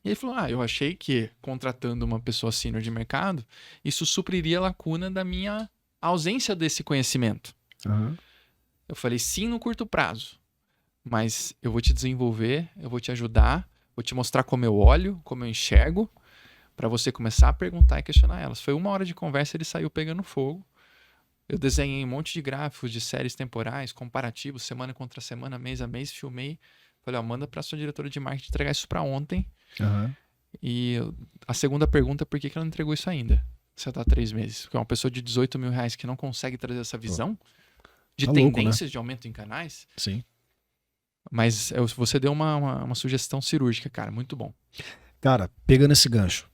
E ele falou, eu achei que contratando uma pessoa sênior de mercado, isso supriria a lacuna da minha ausência desse conhecimento. Eu falei, sim, no curto prazo, mas eu vou te desenvolver, eu vou te ajudar, vou te mostrar como eu olho, como eu enxergo, para você começar a perguntar e questionar elas. Foi 1 hora de conversa, ele saiu pegando fogo. Eu desenhei um monte de gráficos de séries temporais, comparativos, semana contra semana, mês a mês, filmei. Falei, manda para sua diretora de marketing entregar isso para ontem. E a segunda pergunta é por que ela não entregou isso ainda? Você está há 3 meses. Porque é uma pessoa de 18 mil reais que não consegue trazer essa visão de tendências, louco, né? De aumento em canais. Sim. Mas você deu uma sugestão cirúrgica, cara. Muito bom. Cara, pegando esse gancho.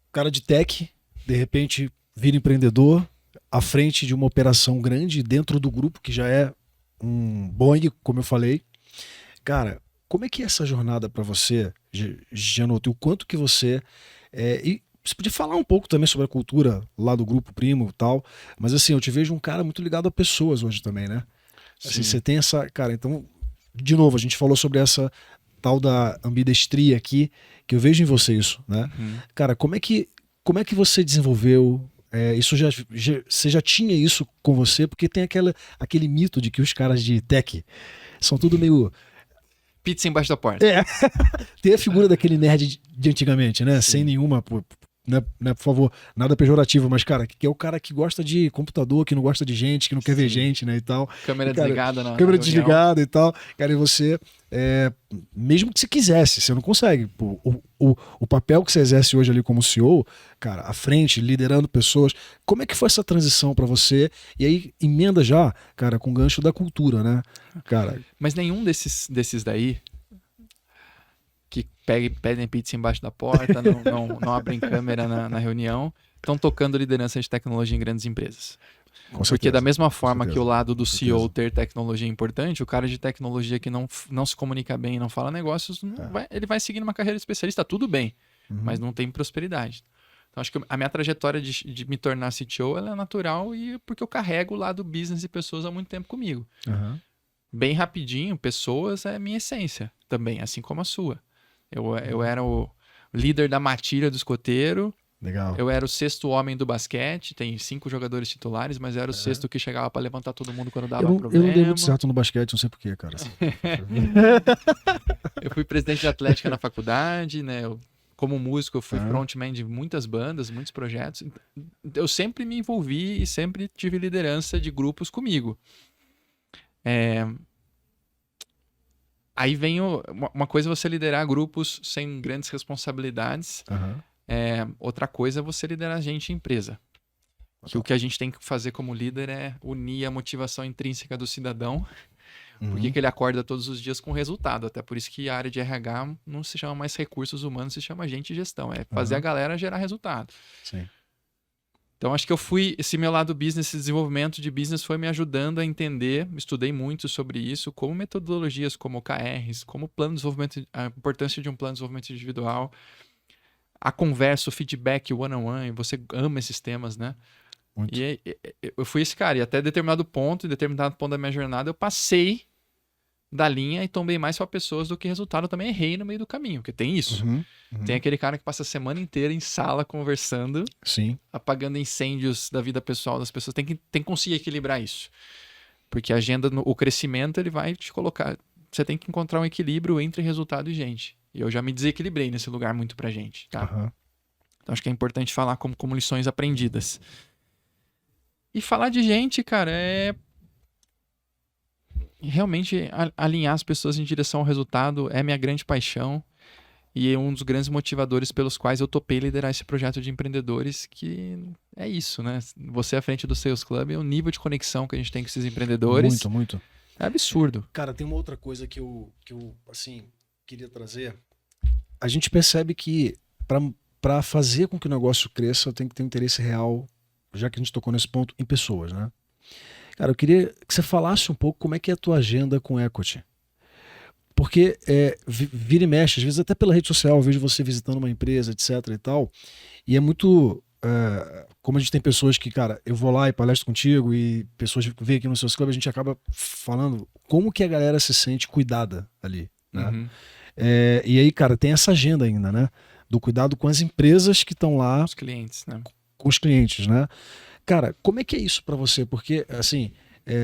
O cara de tech, de repente, vira empreendedor à frente de uma operação grande dentro do grupo, que já é um Boeing, como eu falei. Cara, como é que é essa jornada para você, Genoto? O quanto que você... e você podia falar um pouco também sobre a cultura lá do Grupo Primo e tal, mas assim, eu te vejo um cara muito ligado a pessoas hoje também, né? Assim, você tem essa... Cara, então, de novo, a gente falou sobre essa tal da ambidestria aqui, que eu vejo em você isso, né? Cara, como é que você desenvolveu... você já tinha isso com você? Porque tem aquele mito de que os caras de tech são tudo meio... Pizza embaixo da porta. Tem a figura daquele nerd de antigamente, né? Sim. Sem nenhuma, né, por favor, nada pejorativo, mas, cara, que é o cara que gosta de computador, que não gosta de gente, que não quer ver gente, né, e tal. Câmera desligada na câmera desligada e tal. Cara, e você, mesmo que você quisesse, você não consegue. O papel que você exerce hoje ali como CEO, cara, à frente, liderando pessoas, como é que foi essa transição pra você? E aí, emenda já, cara, com o gancho da cultura, né? Cara... Mas nenhum desses daí que pedem pizza embaixo da porta, não abrem câmera na reunião, estão tocando liderança de tecnologia em grandes empresas. Porque da mesma forma que o lado do CEO ter tecnologia é importante, o cara de tecnologia que não se comunica bem e não fala negócios, ele vai seguir uma carreira especialista, tudo bem, mas não tem prosperidade. Então, acho que a minha trajetória de me tornar CTO ela é natural e porque eu carrego o lado business e pessoas há muito tempo comigo. Aham. Bem rapidinho, pessoas é a minha essência também, assim como a sua. Eu era o líder da matilha do escoteiro, Legal. eu era o sexto homem do basquete, tem 5 jogadores titulares, mas eu era o sexto que chegava pra levantar todo mundo quando dava Eu não problema. dei muito certo no basquete, não sei porquê, cara. Eu fui presidente de atlética na faculdade, né? Como músico, eu fui Aham. frontman de muitas bandas, muitos projetos. Eu sempre me envolvi e sempre tive liderança de grupos comigo. Aí vem uma coisa é você liderar grupos sem grandes responsabilidades. Aham. Outra coisa é você liderar gente em empresa. Que o que a gente tem que fazer como líder é unir a motivação intrínseca do cidadão. Por que ele acorda todos os dias com resultado? Até por isso que a área de RH não se chama mais recursos humanos, se chama gente e gestão. É fazer a galera gerar resultado. Sim. Então, acho que esse meu lado business, esse desenvolvimento de business foi me ajudando a entender, estudei muito sobre isso, como metodologias como OKRs, como plano de desenvolvimento, a importância de um plano de desenvolvimento individual, a conversa, o feedback, o one-on-one, você ama esses temas, né? Muito. E eu fui esse cara, e até determinado ponto da minha jornada, eu passei da linha e tombei mais para pessoas do que resultado. Eu também errei no meio do caminho, porque tem isso. Tem aquele cara que passa a semana inteira em sala conversando, Sim. apagando incêndios da vida pessoal das pessoas. Tem que conseguir equilibrar isso. Porque a agenda, o crescimento, ele vai te colocar... Você tem que encontrar um equilíbrio entre resultado e gente. E eu já me desequilibrei nesse lugar muito pra gente, tá? Aham. Então acho que é importante falar como lições aprendidas. E falar de gente, cara, é realmente alinhar as pessoas em direção ao resultado é minha grande paixão e é um dos grandes motivadores pelos quais eu topei liderar esse projeto de empreendedores, que é isso, né? Você à frente do Sales Club é o nível de conexão que a gente tem com esses empreendedores. Muito, muito. É absurdo. Cara, tem uma outra coisa que eu assim, queria trazer. A gente percebe que para fazer com que o negócio cresça, tem que ter um interesse real, já que a gente tocou nesse ponto, em pessoas, né? Cara, eu queria que você falasse um pouco como é que é a tua agenda com equity. Porque vira e mexe, às vezes até pela rede social, eu vejo você visitando uma empresa, etc e tal, e é muito... como a gente tem pessoas que, cara, eu vou lá e palestro contigo e pessoas vêm aqui no Sales Club, a gente acaba falando como que a galera se sente cuidada ali, né? Uhum. E aí, cara, tem essa agenda ainda, né? Do cuidado com as empresas que estão lá, Os clientes, né? com os clientes, né? Cara, como é que é isso pra você? Porque, assim,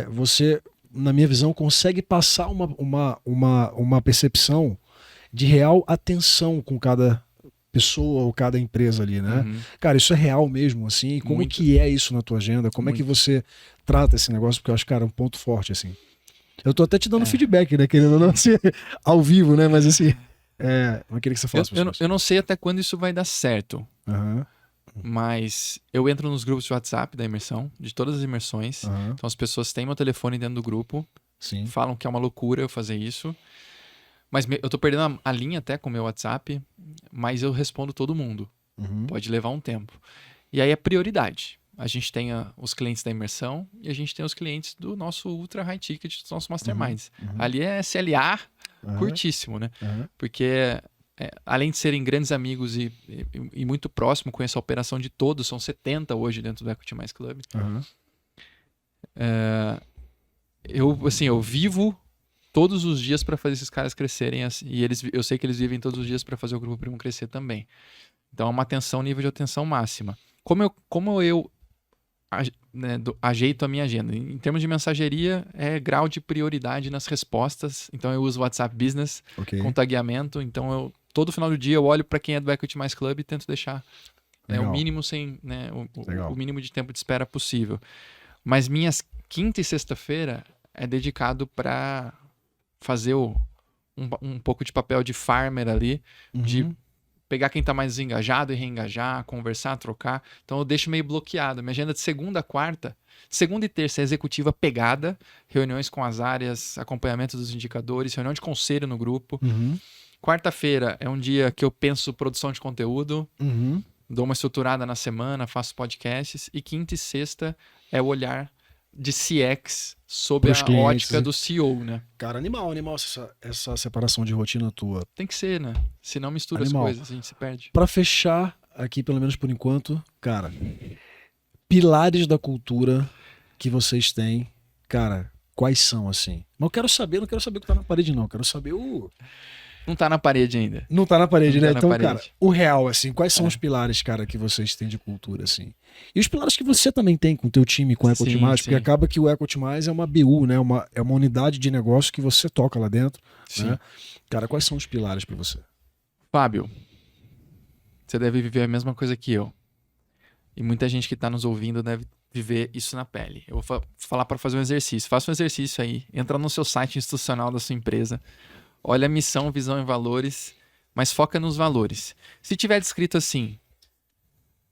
você, na minha visão, consegue passar uma percepção de real atenção com cada pessoa ou cada empresa ali, né? Uhum. Cara, isso é real mesmo, assim? E como Muito. que é isso na tua agenda? Como é que Muito. você trata esse negócio? Porque eu acho, cara, um ponto forte, assim. Eu tô até te dando feedback, né? Querendo ou não ser ao vivo, né? Mas, assim, eu queria que você falasse pra Eu não sei até quando isso vai dar certo, Aham, mas eu entro nos grupos de WhatsApp da imersão, de todas as imersões. aham, Então as pessoas têm meu telefone dentro do grupo, sim. falam que é uma loucura eu fazer isso. Mas eu tô perdendo a linha até com o meu WhatsApp, mas eu respondo todo mundo. Uhum, Pode levar um tempo. E aí é prioridade. A gente tem os clientes da imersão e a gente tem os clientes do nosso ultra high ticket, dos nossos masterminds. Ali é SLA aham, curtíssimo, né? aham, Porque além de serem grandes amigos e muito próximo, conheço a operação de todos, são 70 hoje dentro do Equity Mais Club. aham. Eu vivo todos os dias para fazer esses caras crescerem assim, e eu sei que eles vivem todos os dias para fazer o Grupo Primo crescer também. Então é uma atenção, nível de atenção máxima. Como eu ajeito a minha agenda? Em termos de mensageria, é grau de prioridade nas respostas. Então eu uso o WhatsApp Business Ok. com tagueamento. Então todo final do dia eu olho para quem é do Equity Mais Club e tento deixar o Legal. mínimo sem, né, Legal. o mínimo de tempo de espera possível. Mas minhas quinta e sexta-feira é dedicado para fazer um pouco de papel de farmer ali, de Uhum. pegar quem tá mais desengajado e reengajar, conversar, trocar. Então eu deixo meio bloqueado. Minha agenda de segunda a quarta, segunda e terça é executiva pegada, reuniões com as áreas, acompanhamento dos indicadores, reunião de conselho no grupo. Uhum. Quarta-feira é um dia que eu penso produção de conteúdo, Uhum. dou uma estruturada na semana, faço podcasts. E quinta e sexta é o olhar de CX sob Pros a clientes, ótica né? do CEO, né? Cara, animal essa separação de rotina tua. Tem que ser, né? Senão mistura Animal. as coisas, a gente se perde. Pra fechar aqui, pelo menos por enquanto, cara, pilares da cultura que vocês têm, cara, quais são, assim? Mas eu quero saber, não quero saber o que tá na parede, não. Eu quero saber o... Não tá na parede ainda. Não tá na parede, Não né? tá na Então, parede. cara, o real, assim, quais são os pilares, cara, que vocês têm de cultura, assim? E os pilares que você também tem com o teu time, com o Sim, EcoTimage, porque sim. acaba que o EcoTimage é uma BU, né? É uma unidade de negócio que você toca lá dentro, Sim. né? Cara, quais são os pilares pra você? Fábio, você deve viver a mesma coisa que eu. E muita gente que tá nos ouvindo deve viver isso na pele. Eu vou falar para fazer um exercício. Faça um exercício aí. Entra no seu site institucional da sua empresa. Olha a missão, visão e valores, mas foca nos valores. Se tiver descrito assim,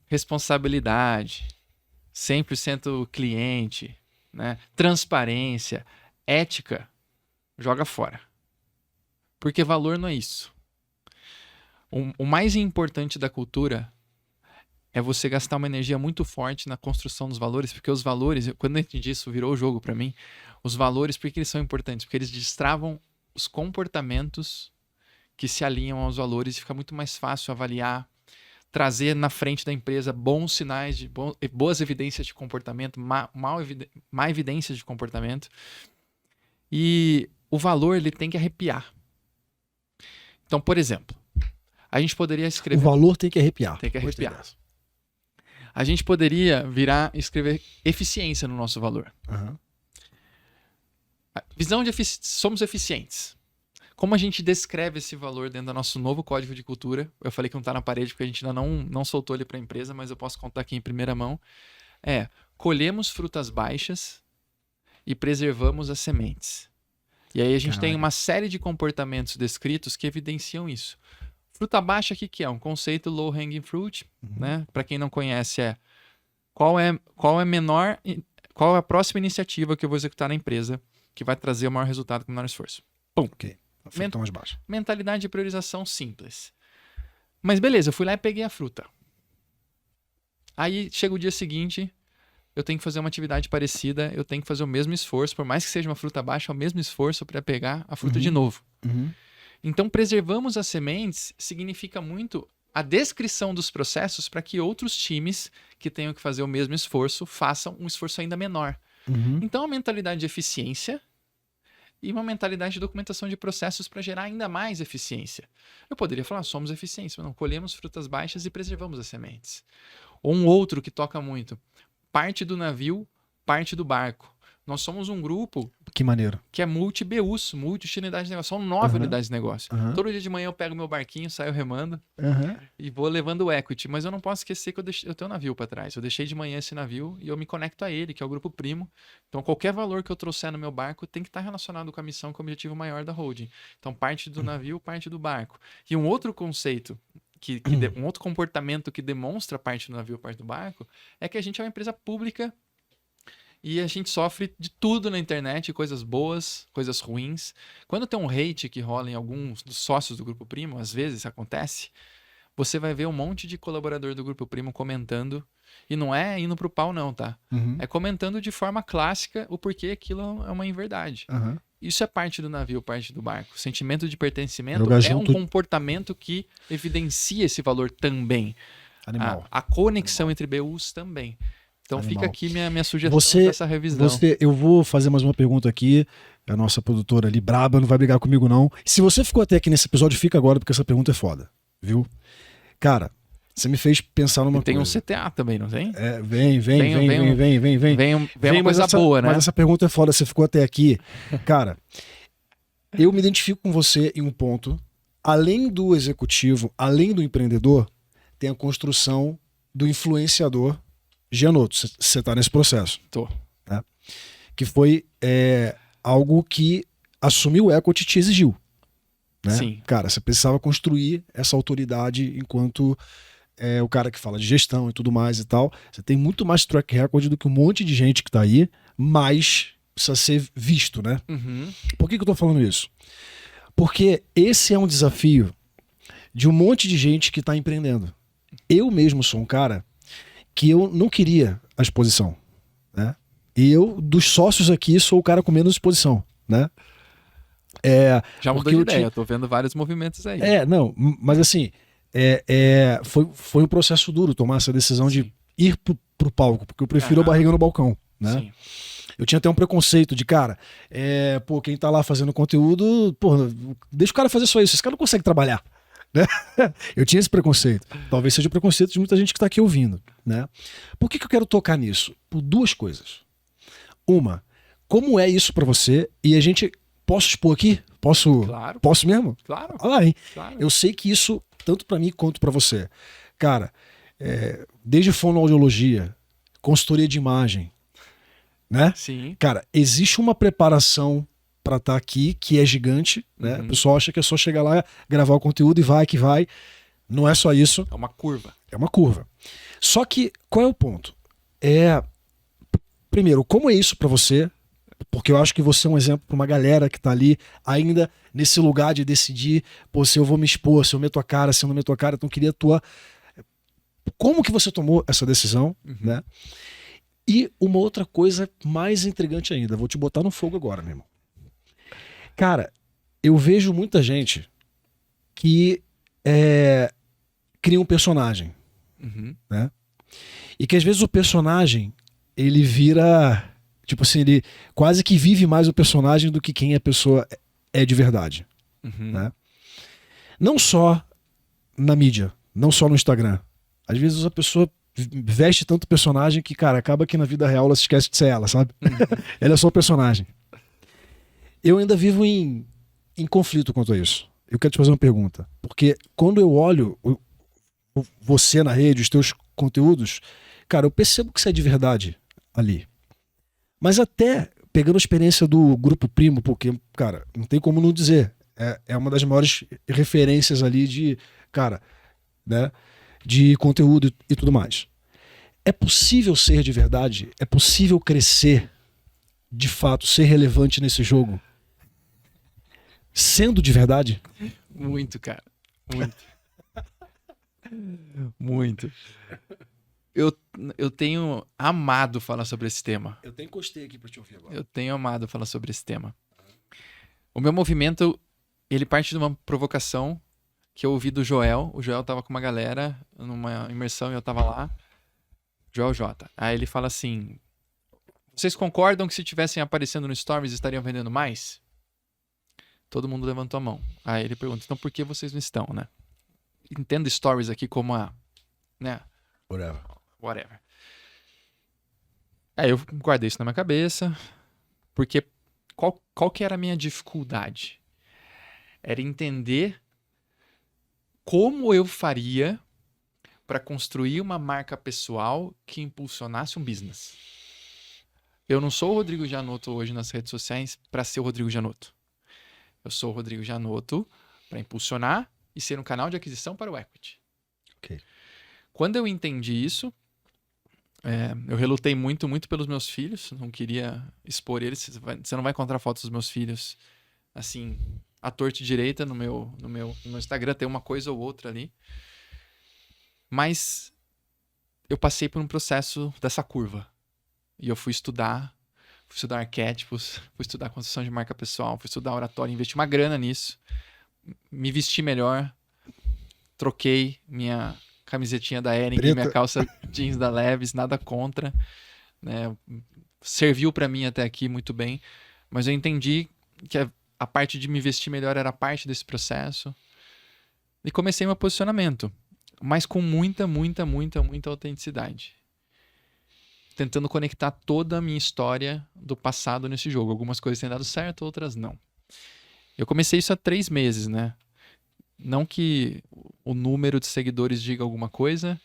responsabilidade, 100% cliente, né? Transparência, ética, joga fora. Porque valor não é isso. O mais importante da cultura é você gastar uma energia muito forte na construção dos valores, porque os valores, quando eu entendi isso, virou o jogo para mim. Os valores, por que eles são importantes? Porque eles destravam os comportamentos que se alinham aos valores e fica muito mais fácil avaliar, trazer na frente da empresa bons sinais, boas evidências de comportamento, má evidências de comportamento. E o valor ele tem que arrepiar. Então, por exemplo, a gente poderia escrever... O valor tem que arrepiar. Tem que Gostei arrepiar. dessa. A gente poderia virar e escrever eficiência no nosso valor. Aham. Visão de somos eficientes. Como a gente descreve esse valor dentro do nosso novo código de cultura? Eu falei que não está na parede porque a gente ainda não soltou ele para a empresa, mas eu posso contar aqui em primeira mão. Colhemos frutas baixas e preservamos as sementes. E aí a gente tem uma série de comportamentos descritos que evidenciam isso. Fruta baixa, o que é? Um conceito low hanging fruit, né? Para quem não conhece, qual é a próxima iniciativa que eu vou executar na empresa que vai trazer o maior resultado com o menor esforço. Pum. Ok. A fruta mais baixa. Mentalidade de priorização simples. Mas beleza, eu fui lá e peguei a fruta. Aí chega o dia seguinte, eu tenho que fazer uma atividade parecida, eu tenho que fazer o mesmo esforço, por mais que seja uma fruta baixa, é o mesmo esforço para pegar a fruta de novo. Então, preservamos as sementes significa muito a descrição dos processos para que outros times que tenham que fazer o mesmo esforço façam um esforço ainda menor. Então, a mentalidade de eficiência e uma mentalidade de documentação de processos para gerar ainda mais eficiência. Eu poderia falar, somos eficientes, mas não, colhemos frutas baixas e preservamos as sementes. Ou um outro que toca muito, parte do navio, parte do barco. Nós somos um grupo Que maneiro. que é multi-BUs, multi-unidades de negócio. São 9 unidades de negócio. Todo dia de manhã eu pego meu barquinho, saio remando e vou levando o equity. Mas eu não posso esquecer que eu tenho um navio para trás. Eu deixei de manhã esse navio e eu me conecto a ele, que é o grupo primo. Então qualquer valor que eu trouxer no meu barco tem que estar relacionado com a missão, com o objetivo maior da holding. Então parte do navio, parte do barco. E um outro conceito, um outro comportamento que demonstra parte do navio, parte do barco, é que a gente é uma empresa pública e a gente sofre de tudo na internet, coisas boas, coisas ruins. Quando tem um hate que rola em alguns dos sócios do Grupo Primo, às vezes acontece, você vai ver um monte de colaborador do Grupo Primo comentando, e não é indo pro pau não, tá? É comentando de forma clássica o porquê aquilo é uma inverdade. Isso é parte do navio, parte do barco. O sentimento de pertencimento é um comportamento que evidencia esse valor também. Animal. A conexão entre BUs também. Então Animal. fica aqui minha sugestão dessa revisão. Eu vou fazer mais uma pergunta aqui. A nossa produtora ali, braba, não vai brigar comigo não. Se você ficou até aqui nesse episódio, fica agora, porque essa pergunta é foda. Viu? Cara, você me fez pensar numa coisa. Tem um CTA também, não tem? Vem uma coisa boa, né? Mas essa pergunta é foda, você ficou até aqui. Cara, eu me identifico com você em um ponto. Além do executivo, além do empreendedor, tem a construção do influenciador Gianotto. Você tá nesse processo. Tô. Né? Que foi algo que assumir o equity te exigiu. Né? Sim. Cara, você precisava construir essa autoridade enquanto o cara que fala de gestão e tudo mais e tal. Você tem muito mais track record do que um monte de gente que tá aí, mas precisa ser visto, né? Por que eu tô falando isso? Porque esse é um desafio de um monte de gente que tá empreendendo. Eu mesmo sou um cara que eu não queria a exposição, né? E eu, dos sócios aqui, sou o cara com menos exposição, né? Já mudou de ideia, eu tô vendo vários movimentos aí. Não, mas assim, foi um processo duro tomar essa decisão Sim. de ir pro palco, porque eu prefiro a barriga no balcão, né? Sim. Eu tinha até um preconceito de, cara, quem tá lá fazendo conteúdo, deixa o cara fazer só isso, esse cara não consegue trabalhar, né? Eu tinha esse preconceito. Talvez seja o preconceito de muita gente que tá aqui ouvindo, né? Por que eu quero tocar nisso? Por duas coisas. Uma, como é isso pra você? E a gente, posso expor aqui? Claro. Posso mesmo? Claro. Olha lá, hein? Claro. Eu sei que isso, tanto pra mim quanto pra você, cara, desde fonoaudiologia, consultoria de imagem, né? Sim. Cara, existe uma preparação pra estar aqui que é gigante, né? Uhum. O pessoal acha que é só chegar lá, gravar o conteúdo e vai que vai. Não é só isso. É uma curva. É uma curva. Só que, qual é o ponto? Primeiro, como é isso pra você? Porque eu acho que você é um exemplo pra uma galera que tá ali ainda nesse lugar de decidir, se eu vou me expor, se eu meto a cara, se eu não meto a cara, então eu queria tua... Como que você tomou essa decisão, né? E uma outra coisa mais intrigante ainda, vou te botar no fogo agora, meu irmão. Cara, eu vejo muita gente que cria um personagem, né? E que às vezes o personagem, ele vira, tipo assim, ele quase que vive mais o personagem do que quem a pessoa é de verdade, né? Não só na mídia, não só no Instagram. Às vezes a pessoa veste tanto personagem que, cara, acaba que na vida real ela se esquece de ser ela, sabe? Ela é só o personagem. Eu ainda vivo em conflito quanto a isso. Eu quero te fazer uma pergunta. Porque quando eu olho você na rede, os teus conteúdos, cara, eu percebo que você é de verdade ali. Mas até pegando a experiência do Grupo Primo, porque, cara, não tem como não dizer. É uma das maiores referências ali de, cara, né, de conteúdo e tudo mais. É possível ser de verdade? É possível crescer, de fato, ser relevante nesse jogo? Sendo de verdade? Muito, cara. Muito. Muito. Eu tenho amado falar sobre esse tema. Eu até encostei aqui pra te ouvir agora. Eu tenho amado falar sobre esse tema. O meu movimento, ele parte de uma provocação que eu ouvi do Joel. O Joel tava com uma galera numa imersão e eu tava lá. Joel J. Aí ele fala assim: vocês concordam que se tivessem aparecendo no Stories estariam vendendo mais? Todo mundo levantou a mão. Aí ele pergunta: então por que vocês não estão, né? Entendo Stories aqui como né? Whatever. Aí eu guardei isso na minha cabeça, porque qual que era a minha dificuldade? Era entender como eu faria para construir uma marca pessoal que impulsionasse um business. Eu não sou o Rodrigo Janotto hoje nas redes sociais para ser o Rodrigo Janotto. Eu sou o Rodrigo Janotto para impulsionar e ser um canal de aquisição para o equity. Okay. Quando eu entendi isso, eu relutei muito pelos meus filhos. Não queria expor eles. Você não vai encontrar fotos dos meus filhos assim, à torta e direita no meu Instagram. Tem uma coisa ou outra ali. Mas eu passei por um processo dessa curva. E eu fui estudar arquétipos, fui estudar construção de marca pessoal, fui estudar oratória, investi uma grana nisso. Me vesti melhor. Troquei minha camisetinha da Ering, minha calça jeans da Levi's, nada contra, né? Serviu pra mim até aqui muito bem, mas eu entendi que a parte de me vestir melhor era parte desse processo e comecei meu posicionamento, mas com muita autenticidade, tentando conectar toda a minha história do passado nesse jogo. Algumas coisas têm dado certo, outras não. Eu comecei isso há 3 meses, né? Não que o número de seguidores diga alguma coisa,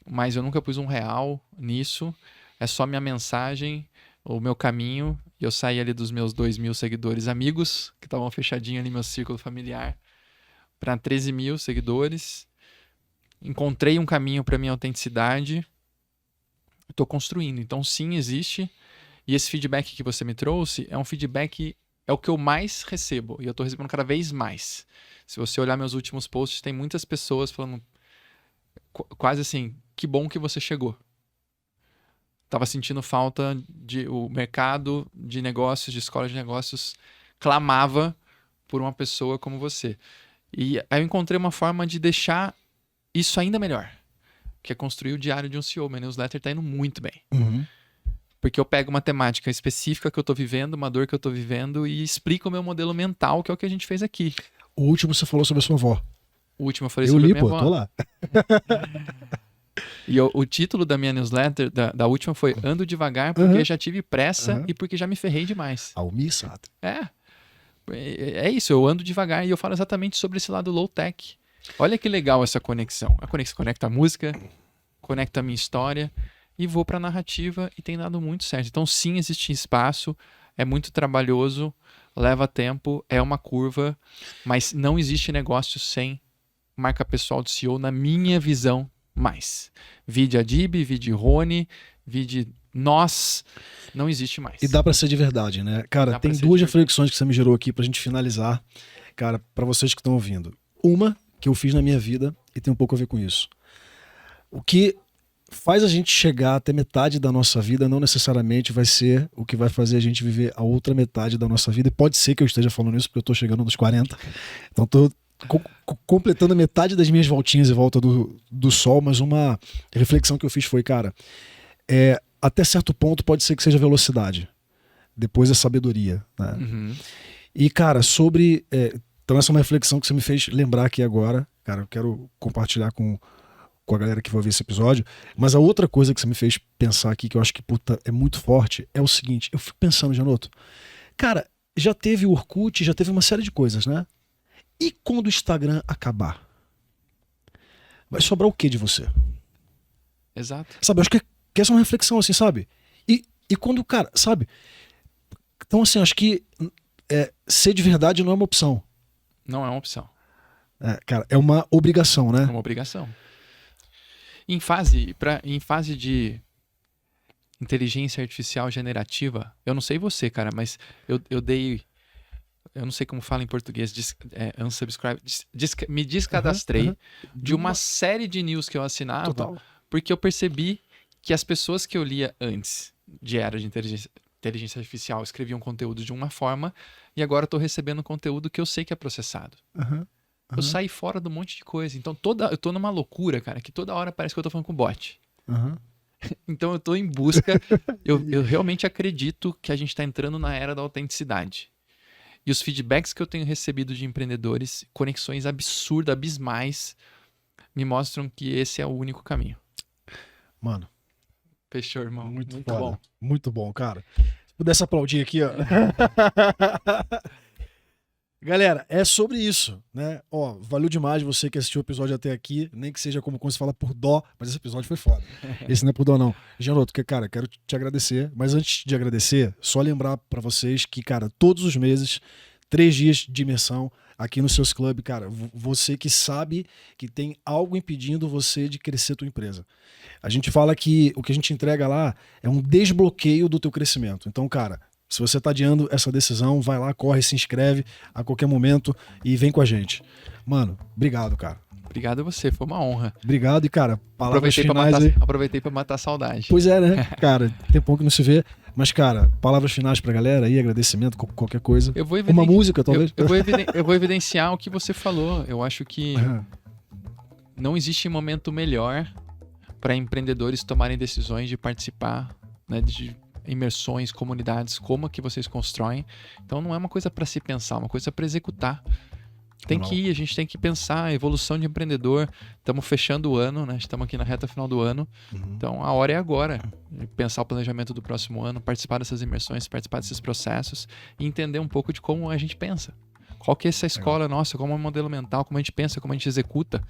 mas eu nunca pus R$1 nisso. É só minha mensagem, o meu caminho. E eu saí ali dos meus 2.000 seguidores amigos, que estavam fechadinhos ali no meu círculo familiar, para 13.000 seguidores. Encontrei um caminho para minha autenticidade. Estou construindo. Então, sim, existe. E esse feedback que você me trouxe é um feedback, é o que eu mais recebo. E eu estou recebendo cada vez mais. Se você olhar meus últimos posts, tem muitas pessoas falando quase assim, que bom que você chegou. Tava sentindo falta o mercado de negócios, de escola de negócios, clamava por uma pessoa como você. E aí eu encontrei uma forma de deixar isso ainda melhor, que é construir o diário de um CEO. Minha newsletter tá indo muito bem. Uhum. Porque eu pego uma temática específica que eu tô vivendo, uma dor que eu tô vivendo e explico o meu modelo mental, que é o que a gente fez aqui. O último você falou sobre a sua avó. O último eu falei Eu sobre li, a minha pô, avó. tô lá. E o título da minha newsletter, da última, foi Ando Devagar porque Uhum. já tive pressa Uhum. e porque já me ferrei demais. Almissado. É isso, eu ando devagar e eu falo exatamente sobre esse lado low-tech. Olha que legal essa conexão. A conexão conecta a música, conecta a minha história e vou pra narrativa e tem dado muito certo. Então sim, existe espaço, é muito trabalhoso, leva tempo, é uma curva, mas não existe negócio sem marca pessoal do CEO na minha visão mais. Vide Adib, vide Rony, vide nós, não existe mais. E dá pra ser de verdade, né? Cara, Dá tem pra ser duas de reflexões que você me gerou aqui pra gente finalizar. Cara, pra vocês que estão ouvindo. Uma que eu fiz na minha vida e tem um pouco a ver com isso. O que faz a gente chegar até metade da nossa vida não necessariamente vai ser o que vai fazer a gente viver a outra metade da nossa vida. E pode ser que eu esteja falando isso porque eu tô chegando nos 40. Então tô completando a metade das minhas voltinhas em volta do sol, mas uma reflexão que eu fiz foi, cara, até certo ponto pode ser que seja velocidade, depois é sabedoria, né? Uhum. E, cara, então essa é uma reflexão que você me fez lembrar aqui agora, cara, eu quero compartilhar com a galera que vai ver esse episódio, mas a outra coisa que você me fez pensar aqui, que eu acho que, puta, é muito forte, é o seguinte, eu fico pensando, Gianotto, cara, já teve o Orkut, já teve uma série de coisas, né? E quando o Instagram acabar? Vai sobrar o que de você? Exato. Sabe, eu acho que essa é uma reflexão, assim, sabe? E quando, cara, sabe? Então, assim, acho que ser de verdade não é uma opção. Não é uma opção. Cara, é uma obrigação, né? É uma obrigação. Em fase de inteligência artificial generativa, eu não sei você, cara, mas eu não sei como fala em português, unsubscribe, me descadastrei de uma série de news que eu assinava, Total. porque eu percebi que as pessoas que eu lia antes de era de inteligência artificial escreviam conteúdo de uma forma e agora eu tô recebendo conteúdo que eu sei que é processado. Eu saí fora de um monte de coisa. Então eu tô numa loucura, cara, que toda hora parece que eu tô falando com bot. Então eu tô em busca, eu realmente acredito que a gente tá entrando na era da autenticidade. E os feedbacks que eu tenho recebido de empreendedores, conexões absurdas, abismais, me mostram que esse é o único caminho. Mano, fechou, irmão. muito Muito foda. bom. Muito bom, cara. Se pudesse aplaudir aqui, ó. Galera, é sobre isso, né? Ó, valeu demais você que assistiu o episódio até aqui, nem que seja como se fala por dó, mas esse episódio foi foda. Esse não é por dó, não. Gianotto, cara, quero te agradecer, mas antes de agradecer, só lembrar pra vocês que, cara, todos os meses, 3 dias de imersão aqui no Seus Club, cara, você que sabe que tem algo impedindo você de crescer a tua empresa. A gente fala que o que a gente entrega lá é um desbloqueio do teu crescimento. Então, cara, se você está adiando essa decisão, vai lá, corre, se inscreve a qualquer momento e vem com a gente. Mano, obrigado, cara. Obrigado a você, foi uma honra. Obrigado e, cara, palavras finais aí. Aproveitei pra matar a saudade. Pois é, né? Cara, tem pouco que não se vê. Mas, cara, palavras finais pra galera aí, agradecimento, qualquer coisa. Uma música, talvez. Eu vou evidenciar o que você falou. Eu acho que não existe momento melhor para empreendedores tomarem decisões de participar, né, de imersões, comunidades, como que vocês constroem. Então não é uma coisa para se pensar, é uma coisa para executar. A gente tem que pensar a evolução de empreendedor. Estamos fechando o ano, né? Estamos aqui na reta final do ano. Então a hora é agora. Pensar o planejamento do próximo ano, participar dessas imersões, participar desses processos e entender um pouco de como a gente pensa. Qual que é essa escola nossa, como é o modelo mental, como a gente pensa, como a gente executa.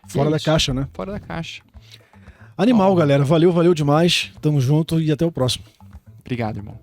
Fora da caixa, né? Fora da caixa. Animal, galera. Valeu demais. Tamo junto e até o próximo. Obrigado, irmão.